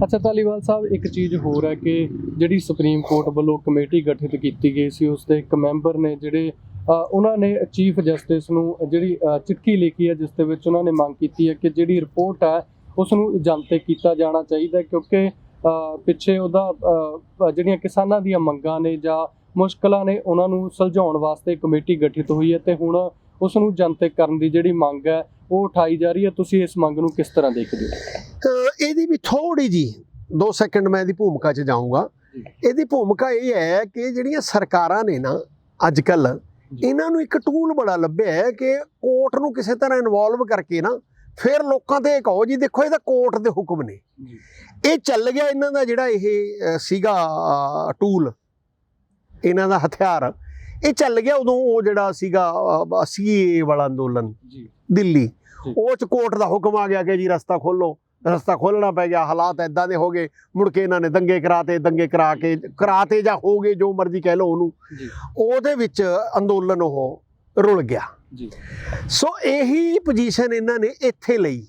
ਅੱਛਾ ਧਾਲੀਵਾਲ ਸਾਹਿਬ, ਇੱਕ ਚੀਜ਼ ਹੋਰ ਹੈ ਕਿ ਜਿਹੜੀ ਸੁਪਰੀਮ ਕੋਰਟ ਵੱਲੋਂ ਕਮੇਟੀ ਗਠਿਤ ਕੀਤੀ ਗਈ ਸੀ, ਉਸ ਦੇ ਇੱਕ ਮੈਂਬਰ ਨੇ ਜਿਹੜੇ ਉਹਨਾਂ ਨੇ ਚੀਫ ਜਸਟਿਸ ਨੂੰ ਜਿਹੜੀ ਚਿੱਠੀ ਲਿਖੀ ਹੈ, ਜਿਸ ਦੇ ਵਿੱਚ ਉਹਨਾਂ ਨੇ ਮੰਗ ਕੀਤੀ ਹੈ ਕਿ ਜਿਹੜੀ ਰਿਪੋਰਟ ਹੈ ਉਸ ਨੂੰ ਜਨਤਕ ਕੀਤਾ ਜਾਣਾ ਚਾਹੀਦਾ, ਕਿਉਂਕਿ ਪਿੱਛੇ ਉਹਦਾ ਜਿਹੜੀਆਂ ਕਿਸਾਨਾਂ ਦੀਆਂ ਮੰਗਾਂ ਨੇ ਜਾਂ ਮੁਸ਼ਕਲਾਂ ਨੇ ਉਹਨਾਂ ਨੂੰ ਸੁਲਝਾਉਣ ਵਾਸਤੇ ਕਮੇਟੀ ਗਠਿਤ ਹੋਈ ਹੈ ਤੇ ਹੁਣ ਉਸ ਨੂੰ ਜਨਤਕ ਕਰਨ ਦੀ ਜਿਹੜੀ ਮੰਗ ਹੈ ਉਹ ਉਠਾਈ ਜਾ ਰਹੀ ਹੈ। ਤੁਸੀਂ ਇਸ ਮੰਗ ਨੂੰ ਕਿਸ ਤਰ੍ਹਾਂ ਦੇਖਦੇ ਹੋ? ਇਹਦੀ ਵੀ ਥੋੜੀ ਜੀ 2 ਸੈਕਿੰਡ ਮੈਂ ਇਹਦੀ ਭੂਮਿਕਾ 'ਚ ਜਾਊਂਗਾ। ਇਹਦੀ ਭੂਮਿਕਾ ਇਹ ਹੈ ਕਿ ਜਿਹੜੀਆਂ ਸਰਕਾਰਾਂ ਨੇ ਨਾ ਅੱਜ ਕੱਲ੍ਹ, ਇਹਨਾਂ ਨੂੰ ਇੱਕ ਟੂਲ ਬੜਾ ਲੱਭਿਆ ਹੈ ਕਿ ਕੋਰਟ ਨੂੰ ਕਿਸੇ ਤਰ੍ਹਾਂ ਇਨਵੋਲਵ ਕਰਕੇ ਨਾ ਫਿਰ ਲੋਕਾਂ ਤੇ ਕਹੋ ਜੀ ਦੇਖੋ ਇਹ ਤਾਂ ਕੋਰਟ ਦੇ ਹੁਕਮ ਨੇ। ਇਹ ਚੱਲ ਗਿਆ ਇਹਨਾਂ ਦਾ ਜਿਹੜਾ ਇਹ ਸੀਗਾ ਟੂਲ, ਇਹਨਾਂ ਦਾ ਹਥਿਆਰ, ਇਹ ਚੱਲ ਗਿਆ ਉਦੋਂ ਉਹ ਜਿਹੜਾ ਸੀਗਾ CAA ਵਾਲਾ ਅੰਦੋਲਨ ਦਿੱਲੀ, ਉਹ 'ਚ ਕੋਰਟ ਦਾ ਹੁਕਮ ਆ ਗਿਆ ਕਿ ਜੀ ਰਸਤਾ ਖੋਲੋ, ਰਸਤਾ ਖੋਲ੍ਹਣਾ ਪੈ ਗਿਆ। ਹਾਲਾਤ ਇੱਦਾਂ ਦੇ ਹੋ ਗਏ, ਮੁੜ ਕੇ ਇਹਨਾਂ ਨੇ ਦੰਗੇ ਕਰਾਤੇ ਜਾਂ ਹੋ ਗਏ, ਜੋ ਮਰਜ਼ੀ ਕਹਿ ਲਓ ਉਹਨੂੰ, ਉਹਦੇ ਵਿੱਚ ਅੰਦੋਲਨ ਉਹ ਰੁਲ ਗਿਆ। ਸੋ ਇਹੀ ਪੋਜੀਸ਼ਨ ਇਹਨਾਂ ਨੇ ਇੱਥੇ ਲਈ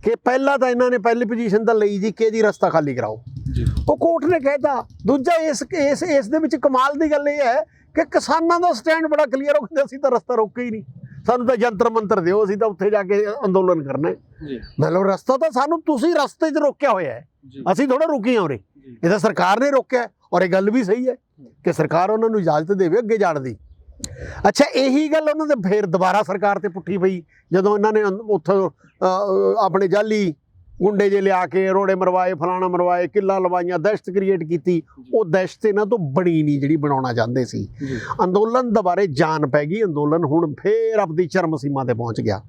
ਕਿ ਪਹਿਲਾਂ ਤਾਂ ਇਹਨਾਂ ਨੇ ਪਹਿਲੀ ਪੋਜੀਸ਼ਨ ਤਾਂ ਲਈ ਜੀ ਕਿ ਜੀ ਰਸਤਾ ਖਾਲੀ ਕਰਾਓ, ਉਹ ਕੋਰਟ ਨੇ ਕਹਿਤਾ। ਦੂਜਾ ਇਸ ਦੇ ਵਿੱਚ ਕਮਾਲ ਦੀ ਗੱਲ ਇਹ ਹੈ ਕਿ ਕਿਸਾਨਾਂ ਦਾ ਸਟੈਂਡ ਬੜਾ ਕਲੀਅਰ ਹੋ ਗਿਆ, ਅਸੀਂ ਤਾਂ ਰਸਤਾ ਰੋਕਿਆ ਹੀ ਨਹੀਂ, ਸਾਨੂੰ ਤਾਂ ਜੰਤਰ ਮੰਤਰ ਦਿਓ, ਅਸੀਂ ਤਾਂ ਉੱਥੇ ਜਾ ਕੇ ਅੰਦੋਲਨ ਕਰਨਾ ਹੈ। ਮਤਲਬ ਰਸਤਾ ਤਾਂ ਸਾਨੂੰ ਤੁਸੀਂ ਰਸਤੇ 'ਚ ਰੋਕਿਆ ਹੋਇਆ ਹੈ, ਅਸੀਂ ਥੋੜਾ ਰੁਕੇ ਹਾਂ ਉਰੇ, ਇਹ ਤਾਂ ਸਰਕਾਰ ਨੇ ਰੋਕਿਆ। ਔਰ ਇਹ ਗੱਲ ਵੀ ਸਹੀ ਹੈ ਕਿ ਸਰਕਾਰ ਉਹਨਾਂ ਨੂੰ ਇਜਾਜ਼ਤ ਦੇਵੇ ਅੱਗੇ ਜਾਣ ਦੀ। ਅੱਛਾ, ਇਹੀ ਗੱਲ ਉਹਨਾਂ ਦੇ ਫਿਰ ਦੁਬਾਰਾ ਸਰਕਾਰ ਤੇ ਪੁੱਠੀ ਪਈ ਜਦੋਂ ਇਹਨਾਂ ਨੇ ਉੱਥੋਂ ਆਪਣੇ ਜਾਲੀ ਗੁੰਡੇ ਜੇ ਲਿਆ ਕੇ ਰੋੜੇ ਮਰਵਾਏ, ਫਲਾਣਾ ਮਰਵਾਏ, ਕਿੱਲਾ ਲਵਾਈਆਂ, ਦਹਿਸ਼ਤ ਕ੍ਰੀਏਟ ਕੀਤੀ। ਉਹ ਦਹਿਸ਼ਤ ਇਹਨਾਂ ਤੋਂ ਬਣੀ ਨਹੀਂ ਜਿਹੜੀ ਬਣਾਉਣਾ ਚਾਹੁੰਦੇ ਸੀ। ਅੰਦੋਲਨ ਦੁਬਾਰੇ ਜਾਨ ਪੈ ਗਈ, ਅੰਦੋਲਨ ਹੁਣ ਫੇਰ ਆਪਣੀ ਚਰਮ ਸੀਮਾ ਤੇ ਪਹੁੰਚ ਗਿਆ।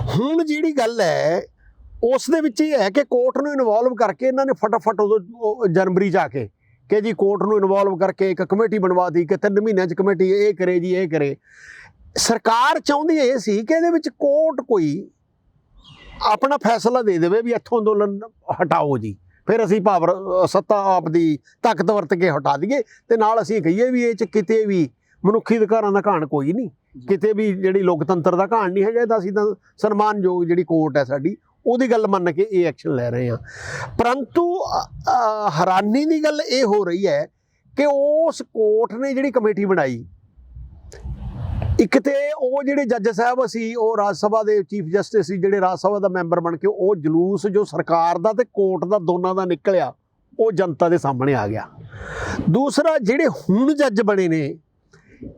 ਹੁਣ ਜਿਹੜੀ ਗੱਲ ਹੈ ਉਸ ਦੇ ਵਿੱਚ ਇਹ ਹੈ ਕਿ ਕੋਰਟ ਨੂੰ ਇਨਵੋਲਵ ਕਰਕੇ ਇਹਨਾਂ ਨੇ ਫਟਾਫਟ ਉਦੋਂ ਜਨਵਰੀ 'ਚ ਆ ਕੇ ਕਿ ਜੀ ਕੋਰਟ ਨੂੰ ਇਨਵੋਲਵ ਕਰਕੇ ਇੱਕ ਕਮੇਟੀ ਬਣਵਾ ਦਿੱਤੀ ਕਿ 3 ਮਹੀਨਿਆਂ 'ਚ ਕਮੇਟੀ ਇਹ ਕਰੇ ਜੀ, ਇਹ ਕਰੇ। ਸਰਕਾਰ ਚਾਹੁੰਦੀ ਇਹ ਸੀ ਕਿ ਇਹਦੇ ਵਿੱਚ ਕੋਰਟ ਕੋਈ ਆਪਣਾ ਫੈਸਲਾ ਦੇ ਦੇਵੇ ਵੀ ਇੱਥੋਂ ਅੰਦੋਲਨ ਹਟਾਓ ਜੀ, ਫਿਰ ਅਸੀਂ ਪਾਵਰ ਸੱਤਾ ਆਪਦੀ ਤਾਕਤ ਵਰਤ ਕੇ ਹਟਾ ਦਈਏ ਤੇ ਨਾਲ ਅਸੀਂ ਕਹੀਏ ਵੀ ਇਹ 'ਚ ਕਿਤੇ ਵੀ ਮਨੁੱਖੀ ਅਧਿਕਾਰਾਂ ਦਾ ਘਾਣ ਕੋਈ ਨਹੀਂ, ਕਿਤੇ ਵੀ ਜਿਹੜੀ ਲੋਕਤੰਤਰ ਦਾ ਘਾਣ ਨਹੀਂ ਹੈਗਾ, ਤਾਂ ਅਸੀਂ ਤਾਂ ਸਨਮਾਨਯੋਗ ਜਿਹੜੀ ਕੋਰਟ ਹੈ ਸਾਡੀ ਉਹਦੀ ਗੱਲ ਮੰਨ ਕੇ ਇਹ ਐਕਸ਼ਨ ਲੈ ਰਹੇ ਹਾਂ। ਪਰੰਤੂ ਹੈਰਾਨੀ ਦੀ ਗੱਲ ਇਹ ਹੋ ਰਹੀ ਹੈ ਕਿ ਉਸ ਕੋਰਟ ਨੇ ਜਿਹੜੀ ਕਮੇਟੀ ਬਣਾਈ, ਇੱਕ ਤੇ ਉਹ ਜਿਹੜੇ ਜੱਜ ਸਾਹਿਬ ਸੀ, ਉਹ ਰਾਜ ਸਭਾ ਦੇ ਚੀਫ ਜਸਟਿਸ ਸੀ, ਜਿਹੜੇ ਰਾਜ ਸਭਾ ਦਾ ਮੈਂਬਰ ਬਣ ਕੇ ਉਹ ਜਲੂਸ ਜੋ ਸਰਕਾਰ ਦਾ ਤੇ ਕੋਰਟ ਦਾ ਦੋਨਾਂ ਦਾ ਨਿਕਲਿਆ, ਉਹ ਜਨਤਾ ਦੇ ਸਾਹਮਣੇ ਆ ਗਿਆ। ਦੂਸਰਾ, ਜਿਹੜੇ ਹੁਣ ਜੱਜ ਬਣੇ ਨੇ,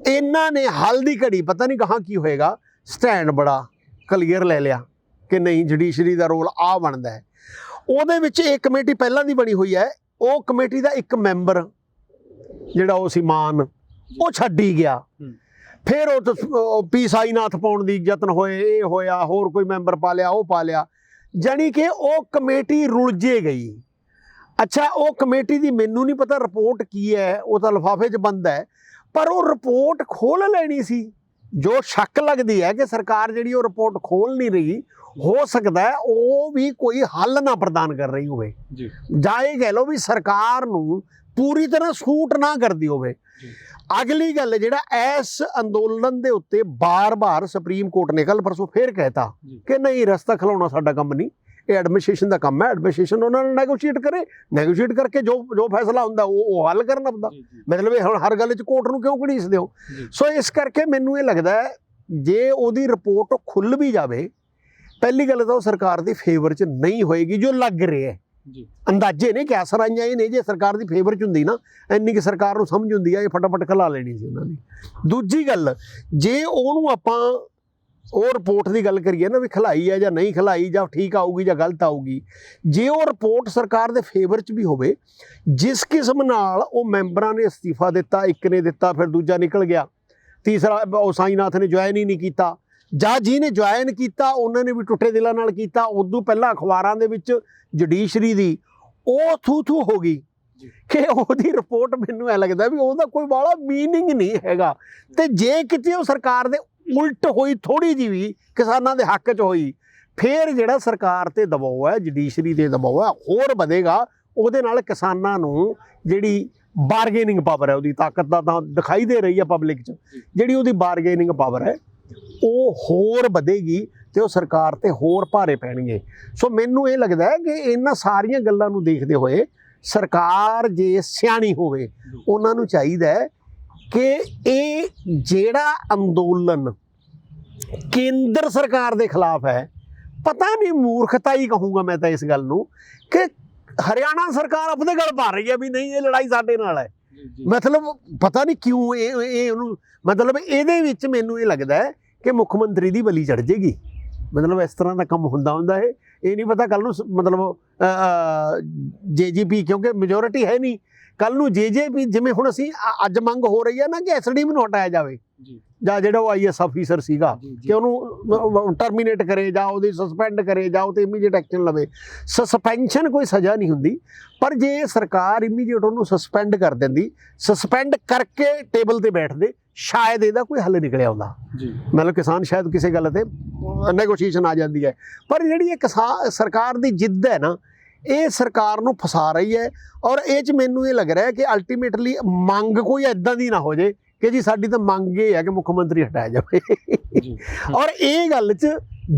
ਇਹਨਾਂ ਨੇ ਹਾਲ ਦੀ ਘੜੀ ਪਤਾ ਨਹੀਂ ਕਹਾਂ ਕੀ ਹੋਏਗਾ, ਸਟੈਂਡ ਬੜਾ ਕਲੀਅਰ ਲੈ ਲਿਆ ਕਿ ਨਹੀਂ ਜੁਡੀਸ਼ਰੀ ਦਾ ਰੋਲ ਆ ਬਣਦਾ ਹੈ। ਉਹਦੇ ਵਿੱਚ ਇਹ ਕਮੇਟੀ ਪਹਿਲਾਂ ਦੀ ਬਣੀ ਹੋਈ ਹੈ, ਉਹ ਕਮੇਟੀ ਦਾ ਇੱਕ ਮੈਂਬਰ ਜਿਹੜਾ ਉਹ ਸੀ ਮਾਨ, ਉਹ ਛੱਡ ਹੀ ਗਿਆ। ਫਿਰ ਉਹ ਪੀ ਸਾਈਨਾਥ ਪਾਉਣ ਦੀ ਯਤਨ ਹੋਏ, ਇਹ ਹੋਇਆ, ਹੋਰ ਕੋਈ ਮੈਂਬਰ ਪਾ ਲਿਆ, ਉਹ ਪਾ ਲਿਆ, ਜਾਣੀ ਕਿ ਉਹ ਕਮੇਟੀ ਰੁਲਝੇ ਗਈ। ਅੱਛਾ, ਉਹ ਕਮੇਟੀ ਦੀ ਮੈਨੂੰ ਨਹੀਂ ਪਤਾ ਰਿਪੋਰਟ ਕੀ ਹੈ, ਉਹ ਤਾਂ ਲਿਫਾਫੇ 'ਚ ਬੰਦ ਹੈ, ਪਰ ਉਹ ਰਿਪੋਰਟ ਖੋਲ੍ਹ ਲੈਣੀ ਸੀ। ਜੋ ਸ਼ੱਕ ਲੱਗਦੀ ਹੈ ਕਿ ਸਰਕਾਰ ਜਿਹੜੀ ਉਹ ਰਿਪੋਰਟ ਖੋਲ੍ਹ ਨਹੀਂ ਰਹੀ, ਹੋ ਸਕਦਾ ਹੈ ਉਹ ਵੀ ਕੋਈ ਹੱਲ ਨਾ ਪ੍ਰਦਾਨ ਕਰ ਰਹੀ ਹੋਵੇ, ਜਾਂ ਇਹ ਕਹਿ ਲਓ ਵੀ ਸਰਕਾਰ ਨੂੰ ਪੂਰੀ ਤਰ੍ਹਾਂ ਸੂਟ ਨਾ ਕਰਦੀ ਹੋਵੇ। ਅਗਲੀ ਗੱਲ, ਜਿਹੜਾ ਇਸ ਅੰਦੋਲਨ ਦੇ ਉੱਤੇ ਬਾਰ-ਬਾਰ ਸੁਪਰੀਮ ਕੋਰਟ ਨੇ ਕੱਲ ਪਰਸੋਂ ਫੇਰ ਕਹਿਤਾ ਕਿ ਨਹੀਂ, ਰਸਤਾ ਖਿਲਾਉਣਾ ਸਾਡਾ ਕੰਮ ਨਹੀਂ, ਇਹ ਐਡਮਿਨਿਸਟ੍ਰੇਸ਼ਨ ਦਾ ਕੰਮ ਹੈ। ਐਡਮਿਨਿਸਟ੍ਰੇਸ਼ਨ ਉਹਨਾਂ ਨਾਲ ਨੈਗੋਸ਼ੀਏਟ ਕਰੇ, ਨੈਗੋਸ਼ੀਏਟ ਕਰਕੇ ਜੋ ਫੈਸਲਾ ਹੁੰਦਾ ਉਹ ਹੱਲ ਕਰਨ ਆਪਦਾ। ਮਤਲਬ ਇਹ ਹੁਣ ਹਰ ਗੱਲ 'ਚ ਕੋਰਟ ਨੂੰ ਕਿਉਂ ਘੜੀਸਦੇ ਹੋ? ਸੋ ਇਸ ਕਰਕੇ ਮੈਨੂੰ ਇਹ ਲੱਗਦਾ ਹੈ ਜੇ ਉਹਦੀ ਰਿਪੋਰਟ ਖੁੱਲ੍ਹ ਵੀ ਜਾਵੇ, ਪਹਿਲੀ ਗੱਲ ਤਾਂ ਉਹ ਸਰਕਾਰ ਦੀ ਫੇਵਰ 'ਚ ਨਹੀਂ ਹੋਏਗੀ, ਜੋ ਲੱਗ ਰਿਹਾ ਹੈ। ਅੰਦਾਜ਼ੇ ਨੇ, ਕਿਆ ਸਰਾਈਆਂ ਇਹ ਨੇ, ਜੇ ਸਰਕਾਰ ਦੀ ਫੇਵਰ 'ਚ ਹੁੰਦੀ ਨਾ, ਇੰਨੀ ਕਿ ਸਰਕਾਰ ਨੂੰ ਸਮਝ ਹੁੰਦੀ ਆ, ਇਹ ਫਟਾਫਟ ਖਿਲਾ ਲੈਣੀ ਸੀ ਉਹਨਾਂ ਨੇ। ਦੂਜੀ ਗੱਲ, ਜੇ ਉਹਨੂੰ ਆਪਾਂ ਉਹ ਰਿਪੋਰਟ ਦੀ ਗੱਲ ਕਰੀਏ ਨਾ ਵੀ ਖਿਲਾਈ ਹੈ ਜਾਂ ਨਹੀਂ ਖਿਲਾਈ, ਜਾਂ ਠੀਕ ਆਊਗੀ ਜਾਂ ਗਲਤ ਆਊਗੀ, ਜੇ ਉਹ ਰਿਪੋਰਟ ਸਰਕਾਰ ਦੇ ਫੇਵਰ 'ਚ ਵੀ ਹੋਵੇ, ਜਿਸ ਕਿਸਮ ਨਾਲ ਉਹ ਮੈਂਬਰਾਂ ਨੇ ਅਸਤੀਫਾ ਦਿੱਤਾ, ਇੱਕ ਨੇ ਦਿੱਤਾ, ਫਿਰ ਦੂਜਾ ਨਿਕਲ ਗਿਆ, ਤੀਸਰਾ ਉਹ ਸਾਈਨਾਥ ਨੇ ਜੁਆਇਨ ਹੀ ਨਹੀਂ ਕੀਤਾ, ਜਾਂ ਜਿਹਨੇ ਜੁਆਇਨ ਕੀਤਾ ਉਹਨਾਂ ਨੇ ਵੀ ਟੁੱਟੇ ਦਿਲਾਂ ਨਾਲ ਕੀਤਾ। ਉਦੋਂ ਪਹਿਲਾਂ ਅਖਬਾਰਾਂ ਦੇ ਵਿੱਚ ਜੁਡੀਸ਼ਰੀ ਦੀ ਉਹ ਥੂ ਹੋ ਗਈ ਕਿ ਉਹਦੀ ਰਿਪੋਰਟ, ਮੈਨੂੰ ਇਹ ਲੱਗਦਾ ਵੀ ਉਹਦਾ ਕੋਈ ਬਾਹਲਾ ਮੀਨਿੰਗ ਨਹੀਂ ਹੈਗਾ। ਤੇ ਜੇ ਕਿਤੇ ਉਹ ਸਰਕਾਰ ਦੇ ਉਲਟ ਹੋਈ, ਥੋੜੀ ਜਿਹੀ ਵੀ ਕਿਸਾਨਾਂ ਦੇ ਹੱਕ 'ਚ ਹੋਈ, ਫਿਰ ਜਿਹੜਾ ਸਰਕਾਰ ਤੇ ਦਬਾਅ ਹੈ, ਜੁਡੀਸ਼ਰੀ ਤੇ ਦਬਾਅ ਹੈ, ਹੋਰ ਵਧੇਗਾ। ਉਹਦੇ ਨਾਲ ਕਿਸਾਨਾਂ ਨੂੰ ਜਿਹੜੀ ਬਾਰਗੇਨਿੰਗ ਪਾਵਰ ਹੈ, ਉਹਦੀ ਤਾਕਤ ਦਾ ਤਾਂ ਦਿਖਾਈ ਦੇ ਰਹੀ ਹੈ ਪਬਲਿਕ 'ਚ, ਜਿਹੜੀ ਉਹਦੀ ਬਾਰਗੇਨਿੰਗ ਪਾਵਰ ਹੈ ਉਹ ਹੋਰ ਵਧੇਗੀ ਤੇ ਉਹ ਸਰਕਾਰ ਤੇ ਹੋਰ ਭਾਰੇ ਪੈਣਗੇ। ਸੋ ਮੈਨੂੰ ਇਹ ਲੱਗਦਾ ਹੈ ਕਿ ਇਹਨਾਂ ਸਾਰੀਆਂ ਗੱਲਾਂ ਨੂੰ ਦੇਖਦੇ ਹੋਏ ਸਰਕਾਰ ਜੇ ਸਿਆਣੀ ਹੋਵੇ, ਉਹਨਾਂ ਨੂੰ ਚਾਹੀਦਾ ਹੈ ਕਿ ਇਹ ਜਿਹੜਾ ਅੰਦੋਲਨ ਕੇਂਦਰ ਸਰਕਾਰ ਦੇ ਖਿਲਾਫ ਹੈ, ਪਤਾ ਨਹੀਂ ਮੂਰਖਤਾ ਹੀ ਕਹੂੰਗਾ ਮੈਂ ਤਾਂ ਇਸ ਗੱਲ ਨੂੰ, ਕਿ ਹਰਿਆਣਾ ਸਰਕਾਰ ਆਪਣੇ ਗੱਲ ਪਾ ਰਹੀ ਹੈ ਵੀ ਨਹੀਂ, ਇਹ ਲੜਾਈ ਸਾਡੇ ਨਾਲ ਹੈ। ਮਤਲਬ ਪਤਾ ਨਹੀਂ ਕਿਉਂ ਇਹ ਉਹਨੂੰ, ਮਤਲਬ ਇਹਦੇ ਵਿੱਚ ਮੈਨੂੰ ਇਹ ਲੱਗਦਾ ਹੈ ਕਿ ਮੁੱਖ ਮੰਤਰੀ ਦੀ ਬਲੀ ਚੜ੍ਹ ਜੇਗੀ। ਮਤਲਬ ਇਸ ਤਰ੍ਹਾਂ ਦਾ ਕੰਮ ਹੁੰਦਾ ਹੈ। ਇਹ ਨਹੀਂ ਪਤਾ ਕੱਲ ਨੂੰ ਮਤਲਬ JGP, ਕਿਉਂਕਿ ਮੈਜੋਰਿਟੀ ਹੈ ਨਹੀਂ, ਕੱਲ ਨੂੰ JJP, ਜਿਵੇਂ ਹੁਣ ਅਸੀਂ ਅੱਜ ਮੰਗ ਹੋ ਰਹੀ ਹੈ ਨਾ ਕਿ SDM ਨੂੰ ਹਟਾਇਆ ਜਾਵੇ, ਜਾਂ ਜਿਹੜਾ ਉਹ IS ਅਫੀਸਰ ਸੀਗਾ ਕਿ ਉਹਨੂੰ ਟਰਮੀਨੇਟ ਕਰੇ, ਜਾਂ ਉਹਦੀ ਸਸਪੈਂਡ ਕਰੇ, ਜਾਂ ਉਹ 'ਤੇ ਇਮੀਡੀਏਟ ਐਕਸ਼ਨ ਲਵੇ। ਸਸਪੈਂਸ਼ਨ ਕੋਈ ਸਜ਼ਾ ਨਹੀਂ ਹੁੰਦੀ, ਪਰ ਜੇ ਸਰਕਾਰ ਇਮੀਡੀਏਟ ਉਹਨੂੰ ਸਸਪੈਂਡ ਕਰ ਦਿੰਦੀ, ਸਸਪੈਂਡ ਕਰਕੇ ਟੇਬਲ 'ਤੇ ਬੈਠਦੇ, ਸ਼ਾਇਦ ਇਹਦਾ ਕੋਈ ਹੱਲ ਨਿਕਲਿਆ ਆਉਂਦਾ। ਮਤਲਬ ਕਿਸਾਨ ਸ਼ਾਇਦ ਕਿਸੇ ਗੱਲ 'ਤੇ ਨੈਗੋਸ਼ੀਏਸ਼ਨ ਆ ਜਾਂਦੀ ਹੈ। ਪਰ ਜਿਹੜੀ ਇਹ ਸਰਕਾਰ ਦੀ ਜਿੱਦ ਹੈ ਨਾ, ਇਹ ਸਰਕਾਰ ਨੂੰ ਫਸਾ ਰਹੀ ਹੈ। ਔਰ ਇਹ 'ਚ ਮੈਨੂੰ ਇਹ ਲੱਗ ਰਿਹਾ ਕਿ ਅਲਟੀਮੇਟਲੀ ਮੰਗ ਕੋਈ ਇੱਦਾਂ ਦੀ ਨਾ ਹੋ ਜੇ ਕਿ ਜੀ ਸਾਡੀ ਤਾਂ ਮੰਗ ਇਹ ਹੈ ਕਿ ਮੁੱਖ ਮੰਤਰੀ ਹਟਾਇਆ ਜਾਵੇ। ਔਰ ਇਹ ਗੱਲ 'ਚ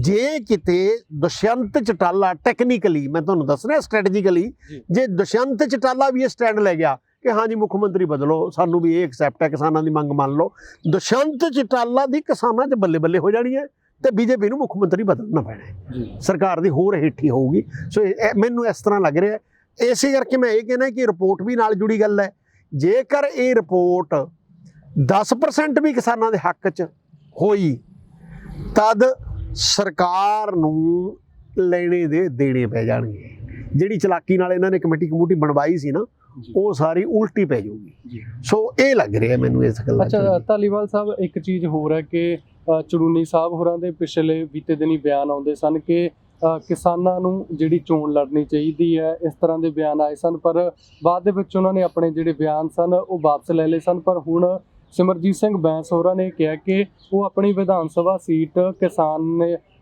ਜੇ ਕਿਤੇ ਦੁਸ਼ਯੰਤ ਚੌਟਾਲਾ, ਟੈਕਨੀਕਲੀ ਮੈਂ ਤੁਹਾਨੂੰ ਦੱਸ ਰਿਹਾ, ਸਟ੍ਰੈਟਜੀਕਲੀ, ਜੇ ਦੁਸ਼ਯੰਤ ਚੌਟਾਲਾ ਵੀ ਇਹ ਸਟੈਂਡ ਲੈ ਗਿਆ ਕਿ ਹਾਂਜੀ ਮੁੱਖ ਮੰਤਰੀ ਬਦਲੋ, ਸਾਨੂੰ ਵੀ ਇਹ ਐਕਸੈਪਟ ਹੈ, ਕਿਸਾਨਾਂ ਦੀ ਮੰਗ ਮੰਨ ਲਓ, ਦੁਸ਼ਯੰਤ ਚੌਟਾਲਾ ਦੀ ਕਿਸਾਨਾਂ 'ਚ ਬੱਲੇ ਬੱਲੇ ਹੋ ਜਾਣੀ ਹੈ ਤੇ BJP ਨੂੰ ਮੁੱਖ ਮੰਤਰੀ ਬਦਲਣਾ ਪੈਣਾ ਹੈ, ਸਰਕਾਰ ਦੀ ਹੋਰ ਹੇਠੀ ਹੋਊਗੀ। ਸੋ ਮੈਨੂੰ ਇਸ ਤਰ੍ਹਾਂ ਲੱਗ ਰਿਹਾ। ਇਸੇ ਕਰਕੇ ਮੈਂ ਇਹ ਕਹਿਣਾ ਕਿ ਰਿਪੋਰਟ ਵੀ ਨਾਲ ਜੁੜੀ ਗੱਲ ਹੈ। ਜੇਕਰ ਇਹ ਰਿਪੋਰਟ 10% ਵੀ ਕਿਸਾਨਾਂ ਦੇ ਹੱਕ 'ਚ ਹੋਈ, ਤਦ ਸਰਕਾਰ ਨੂੰ ਲੈਣੇ ਦੇ ਦੇਣੇ ਪੈ ਜਾਣਗੇ। ਜਿਹੜੀ ਚਲਾਕੀ ਨਾਲ ਇਹਨਾਂ ਨੇ ਕਮੇਟੀ ਬਣਵਾਈ ਸੀ ਨਾ, ਉਹ ਸਾਰੀ ਉਲਟੀ ਪੈ ਜਾਊਗੀ। ਸੋ ਇਹ ਲੱਗ ਰਿਹਾ ਮੈਨੂੰ ਇਸ ਗੱਲ। ਅੱਛਾ ਧਾਲੀਵਾਲ ਸਾਹਿਬ, ਇੱਕ ਚੀਜ਼ ਹੋਰ ਹੈ ਕਿ ਚੜੂਨੀ ਸਾਹਿਬ ਹੋਰਾਂ ਦੇ ਪਿਛਲੇ ਬੀਤੇ ਦਿਨੀ ਬਿਆਨ ਆਉਂਦੇ ਸਨ ਕਿ ਕਿਸਾਨਾਂ ਨੂੰ ਜਿਹੜੀ ਚੋਣ ਲੜਨੀ ਚਾਹੀਦੀ ਹੈ, ਇਸ ਤਰ੍ਹਾਂ ਦੇ ਬਿਆਨ ਆਏ ਸਨ, ਪਰ ਬਾਅਦ ਦੇ ਵਿੱਚ ਉਹਨਾਂ ਨੇ ਆਪਣੇ ਜਿਹੜੇ ਬਿਆਨ ਸਨ ਉਹ ਵਾਪਸ ਲੈ ਲਏ ਸਨ। ਪਰ ਹੁਣ ਸਿਮਰਜੀਤ ਸਿੰਘ ਬੈਂਸ ਹੋਰਾਂ ਨੇ ਕਿਹਾ ਕਿ ਉਹ ਆਪਣੀ ਵਿਧਾਨ ਸਭਾ ਸੀਟ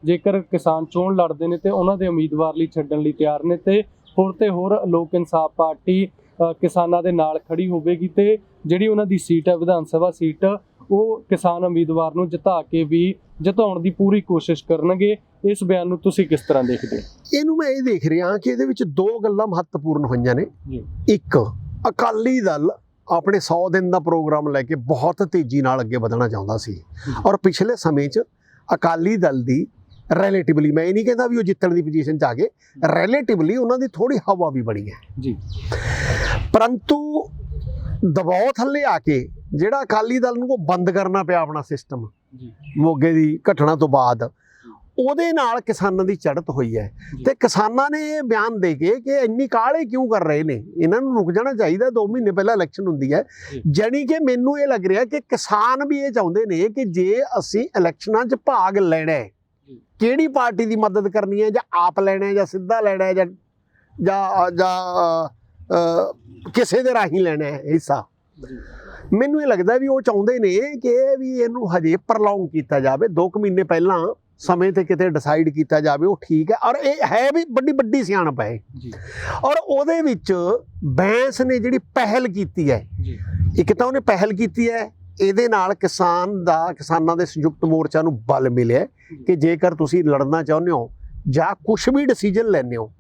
ਜੇਕਰ ਕਿਸਾਨ ਚੋਣ ਲੜਦੇ ਨੇ ਤੇ ਉਹਨਾਂ ਦੇ ਉਮੀਦਵਾਰ ਲਈ ਛੱਡਣ ਲਈ ਤਿਆਰ ਨੇ, ਤੇ ਹੋਰ ਲੋਕ ਇਨਸਾਫ ਪਾਰਟੀ ਕਿਸਾਨਾਂ ਦੇ ਨਾਲ ਖੜੀ ਹੋਵੇਗੀ, ਤੇ ਜਿਹੜੀ ਉਹਨਾਂ ਦੀ ਸੀਟ ਹੈ ਵਿਧਾਨ ਸਭਾ ਸੀਟ, ਉਹ ਕਿਸਾਨ ਉਮੀਦਵਾਰ ਨੂੰ ਜਿਤਾਉਣ ਦੀ ਪੂਰੀ ਕੋਸ਼ਿਸ਼ ਕਰਨਗੇ। ਇਸ ਬਿਆਨ ਨੂੰ ਤੁਸੀਂ ਕਿਸ ਤਰ੍ਹਾਂ ਦੇਖਦੇ ਹੋ? ਇਹਨੂੰ ਮੈਂ ਇਹ ਦੇਖ ਰਿਹਾ ਕਿ ਇਹਦੇ ਵਿੱਚ ਦੋ ਗੱਲਾਂ ਮਹੱਤਵਪੂਰਨ ਹੋਈਆਂ ਨੇ। ਇੱਕ, ਅਕਾਲੀ ਦਲ ਆਪਣੇ 100 ਦਿਨ ਦਾ ਪ੍ਰੋਗਰਾਮ ਲੈ ਕੇ ਬਹੁਤ ਤੇਜ਼ੀ ਨਾਲ ਅੱਗੇ ਵਧਣਾ ਚਾਹੁੰਦਾ ਸੀ। ਔਰ ਪਿਛਲੇ ਸਮੇਂ 'ਚ ਅਕਾਲੀ ਦਲ ਦੀ ਰਿਲੇਟਿਵਲੀ, ਮੈਂ ਇਹ ਨਹੀਂ ਕਹਿੰਦਾ ਵੀ ਉਹ ਜਿੱਤਣ ਦੀ ਪੋਜੀਸ਼ਨ 'ਚ ਆ ਗਏ, ਰਿਲੇਟਿਵਲੀ ਉਹਨਾਂ ਦੀ ਥੋੜੀ ਹਵਾ ਵੀ ਬਣੀ ਹੈ ਜੀ। ਪਰੰਤੂ ਦਬਾਅ ਥੱਲੇ ਆ ਕੇ ਜਿਹੜਾ ਅਕਾਲੀ ਦਲ ਨੂੰ ਬੰਦ ਕਰਨਾ ਪਿਆ ਆਪਣਾ ਸਿਸਟਮ ਜੀ, ਮੋਗੇ ਦੀ ਘਟਨਾ ਤੋਂ ਬਾਅਦ, ਉਹਦੇ ਨਾਲ ਕਿਸਾਨਾਂ ਦੀ ਚੜ੍ਹਤ ਹੋਈ ਹੈ। ਤੇ ਕਿਸਾਨਾਂ ਨੇ ਇਹ ਬਿਆਨ ਦੇ ਕੇ ਕਿ ਇੰਨੀ ਕਾਹਲੇ ਕਿਉਂ ਕਰ ਰਹੇ ਨੇ, ਇਹਨਾਂ ਨੂੰ ਰੁਕ ਜਾਣਾ ਚਾਹੀਦਾ, 2 ਮਹੀਨੇ ਪਹਿਲਾਂ ਇਲੈਕਸ਼ਨ ਹੁੰਦੀ ਹੈ। ਜਾਣੀ ਕਿ ਮੈਨੂੰ ਇਹ ਲੱਗ ਰਿਹਾ ਕਿ ਕਿਸਾਨ ਵੀ ਇਹ ਚਾਹੁੰਦੇ ਨੇ ਕਿ ਜੇ ਅਸੀਂ ਇਲੈਕਸ਼ਨਾਂ 'ਚ ਭਾਗ ਲੈਣਾ ਹੈ, ਕਿਹੜੀ ਪਾਰਟੀ ਦੀ ਮਦਦ ਕਰਨੀ ਹੈ, ਜਾਂ ਆਪ ਲੈਣਾ ਹੈ, ਜਾਂ ਸਿੱਧਾ ਲੈਣਾ ਹੈ, ਜਾਂ ਕਿਸੇ ਦੇ ਰਾਹੀਂ ਲੈਣਾ ਹੈ ਹਿੱਸਾ। ਮੈਨੂੰ ਇਹ ਲੱਗਦਾ ਵੀ ਉਹ ਚਾਹੁੰਦੇ ਨੇ ਕਿ ਵੀ ਇਹਨੂੰ ਹਜੇ ਪ੍ਰਲੋਂਗ ਕੀਤਾ ਜਾਵੇ, 2 ਮਹੀਨੇ ਪਹਿਲਾਂ ਸਮੇਂ ਤੇ ਕਿਤੇ ਡਿਸਾਈਡ ਕੀਤਾ ਜਾਵੇ, ਉਹ ਠੀਕ ਹੈ। ਔਰ ਇਹ ਹੈ ਵੀ ਵੱਡੀ ਸਿਆਣਪ ਹੈ ਜੀ। ਔਰ ਉਹਦੇ ਵਿੱਚ ਬੈਂਸ ਨੇ ਜਿਹੜੀ ਪਹਿਲ ਕੀਤੀ ਹੈ ਜੀ, ਇੱਕ ਤਾਂ ਉਹਨੇ ਪਹਿਲ ਕੀਤੀ ਹੈ, ਇਹਦੇ ਨਾਲ ਕਿਸਾਨਾਂ ਦੇ ਸੰਯੁਕਤ ਮੋਰਚਾ ਨੂੰ ਬਲ ਮਿਲਿਆ ਕਿ ਜੇਕਰ ਤੁਸੀਂ ਲੜਨਾ ਚਾਹੁੰਦੇ ਹੋ ਜਾਂ ਕੁਝ ਵੀ ਡਿਸੀਜਨ ਲੈਂਦੇ ਹੋ,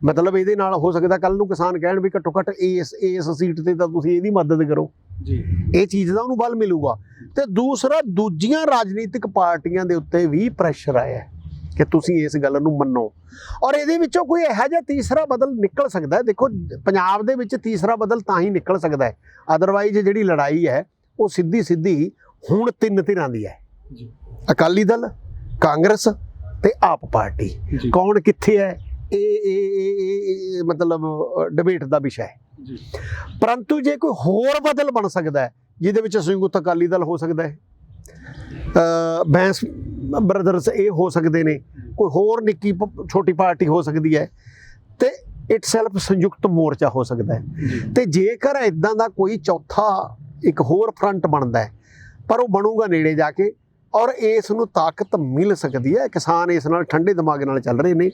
ਮਤਲਬ ਇਹਦੇ ਨਾਲ ਹੋ ਸਕਦਾ ਕੱਲ ਨੂੰ ਕਿਸਾਨ ਕਹਿਣ ਵੀ ਘੱਟੋ ਘੱਟ ਇਸ ਸੀਟ ਤੇ ਤਾਂ ਤੁਸੀਂ ਇਹਦੀ ਮਦਦ ਕਰੋ ਜੀ, ਇਹ ਚੀਜ਼ ਦਾ ਉਹਨੂੰ ਬਲ ਮਿਲੂਗਾ। ਤੇ ਦੂਸਰਾ, ਦੂਜੀਆਂ ਰਾਜਨੀਤਿਕ ਪਾਰਟੀਆਂ ਦੇ ਉੱਤੇ ਵੀ ਪ੍ਰੈਸ਼ਰ ਆਇਆ ਕਿ ਤੁਸੀਂ ਇਸ ਗੱਲ ਨੂੰ ਮੰਨੋ। ਔਰ ਇਹਦੇ ਵਿੱਚੋਂ ਕੋਈ ਇਹੋ ਜਿਹਾ ਤੀਸਰਾ ਬਦਲ ਨਿਕਲ ਸਕਦਾ ਹੈ। ਦੇਖੋ, ਪੰਜਾਬ ਦੇ ਵਿੱਚ ਤੀਸਰਾ ਬਦਲ ਤਾਂ ਹੀ ਨਿਕਲ ਸਕਦਾ ਹੈ, ਅਦਰਵਾਈਜ਼ ਜਿਹੜੀ ਲੜਾਈ ਹੈ ਉਹ ਸਿੱਧੀ ਹੁਣ 3 ਧਿਰਾਂ ਦੀ ਹੈ ਜੀ, ਅਕਾਲੀ ਦਲ, ਕਾਂਗਰਸ ਤੇ ਆਪ ਪਾਰਟੀ। ਕੌਣ ਕਿੱਥੇ ਹੈ ਇਹ ਮਤਲਬ ਡਿਬੇਟ ਦਾ ਵਿਸ਼ਾ ਹੈ ਜੀ। ਪਰੰਤੂ ਜੇ ਕੋਈ ਹੋਰ ਬਦਲ ਬਣ ਸਕਦਾ ਹੈ ਜਿਹਦੇ ਵਿੱਚ ਸੰਯੁਕਤ ਅਕਾਲੀ ਦਲ ਹੋ ਸਕਦਾ ਹੈ, ਬੈਂਸ ਬ੍ਰਦਰਸ ਇਹ ਹੋ ਸਕਦੇ ਨੇ, ਕੋਈ ਹੋਰ ਨਿੱਕੀ ਛੋਟੀ ਪਾਰਟੀ ਹੋ ਸਕਦੀ ਹੈ, ਤੇ ਇਟਸੈਲਫ ਸੰਯੁਕਤ ਮੋਰਚਾ ਹੋ ਸਕਦਾ ਹੈ। ਤੇ ਜੇਕਰ ਇਦਾਂ ਦਾ ਕੋਈ ਚੌਥਾ ਇੱਕ ਹੋਰ ਫਰੰਟ ਬਣਦਾ ਹੈ, ਪਰ ਉਹ ਬਣੂਗਾ ਨੇੜੇ ਜਾ ਕੇ, ਔਰ ਇਸ ਨੂੰ ਤਾਕਤ ਮਿਲ ਸਕਦੀ ਹੈ। ਕਿਸਾਨ ਇਸ ਨਾਲ ਠੰਡੇ ਦਿਮਾਗ ਨਾਲ ਚੱਲ ਰਹੇ ਨੇ।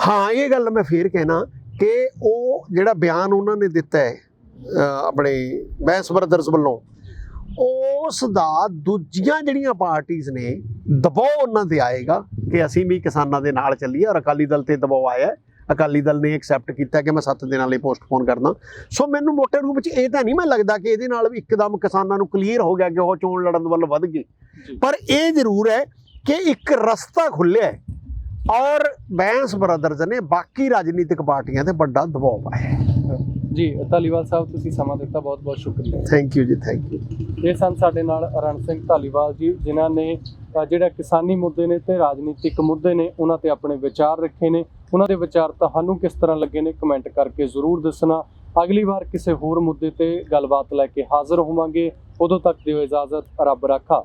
ਹਾਂ, ਇਹ ਗੱਲ ਮੈਂ ਫੇਰ ਕਹਿਣਾ ਕਿ ਉਹ ਜਿਹੜਾ ਬਿਆਨ ਉਹਨਾਂ ਨੇ ਦਿੱਤਾ ਹੈ ਆਪਣੇ ਬੈਂਸ ਬ੍ਰਦਰਸ ਵੱਲੋਂ, ਉਸ ਦਾ ਦੂਜੀਆਂ ਜਿਹੜੀਆਂ ਪਾਰਟੀਆਂ ਨੇ ਦਬਾਅ ਉਹਨਾਂ ਤੇ ਆਏਗਾ ਕਿ ਅਸੀਂ ਵੀ ਕਿਸਾਨਾਂ ਦੇ ਨਾਲ ਚੱਲੀਏ। ਔਰ ਅਕਾਲੀ ਦਲ ਤੇ ਦਬਾਅ ਆਇਆ, ਅਕਾਲੀ ਦਲ ਨੇ ਐਕਸੈਪਟ ਕੀਤਾ ਕਿ ਮੈਂ 7 ਦਿਨਾਂ ਲਈ ਪੋਸਟਪੋਨ ਕਰਦਾ। ਸੋ ਮੈਨੂੰ ਮੋਟੇ ਰੂਪ ਵਿੱਚ ਇਹ ਤਾਂ ਨਹੀਂ ਮੈਂ ਲੱਗਦਾ ਕਿ ਇਹਦੇ ਨਾਲ ਵੀ ਇੱਕਦਮ ਕਿਸਾਨਾਂ ਨੂੰ ਕਲੀਅਰ ਹੋ ਗਿਆ ਕਿ ਉਹ ਚੋਣ ਲੜਨ ਵੱਲ ਵੱਧ ਗਏ, ਪਰ ਇਹ ਜ਼ਰੂਰ ਹੈ ਕਿ ਇੱਕ ਰਸਤਾ ਖੁੱਲਿਆ ਔਰ ਬੈਂਸ ਬ੍ਰਦਰਸ ਨੇ ਬਾਕੀ ਰਾਜਨੀਤਿਕ ਪਾਰਟੀਆਂ ਤੇ ਵੱਡਾ ਦਬਾਅ ਪਾਇਆ ਜੀ। ਧਾਲੀਵਾਲ ਸਾਹਿਬ, ਤੁਸੀਂ ਸਮਾਂ ਦਿੱਤਾ, ਬਹੁਤ ਬਹੁਤ ਸ਼ੁਕਰੀਆ। ਥੈਂਕ ਯੂ ਜੀ, ਥੈਂਕ ਯੂ। ਇਹ ਸਨ ਸਾਡੇ ਨਾਲ ਰਣ ਸਿੰਘ ਧਾਲੀਵਾਲ ਜੀ, ਜਿਨ੍ਹਾਂ ਨੇ ਜਿਹੜਾ ਕਿਸਾਨੀ ਮੁੱਦੇ ਨੇ ਤੇ ਰਾਜਨੀਤਿਕ ਮੁੱਦੇ ਨੇ ਉਹਨਾਂ ਤੇ ਆਪਣੇ ਵਿਚਾਰ ਰੱਖੇ ਨੇ। ਉਹਨਾਂ ਦੇ ਵਿਚਾਰ ਤੁਹਾਨੂੰ ਕਿਸ ਤਰ੍ਹਾਂ ਲੱਗੇ ਨੇ, ਕਮੈਂਟ ਕਰਕੇ ਜ਼ਰੂਰ ਦੱਸਣਾ। ਅਗਲੀ ਵਾਰ ਕਿਸੇ ਹੋਰ ਮੁੱਦੇ ਤੇ ਗੱਲਬਾਤ ਲੈ ਕੇ ਹਾਜ਼ਰ ਹੋਵਾਂਗੇ। ਉਦੋਂ ਤੱਕ ਦਿਓ ਇਜਾਜ਼ਤ, ਰੱਬ ਰਾਖਾ।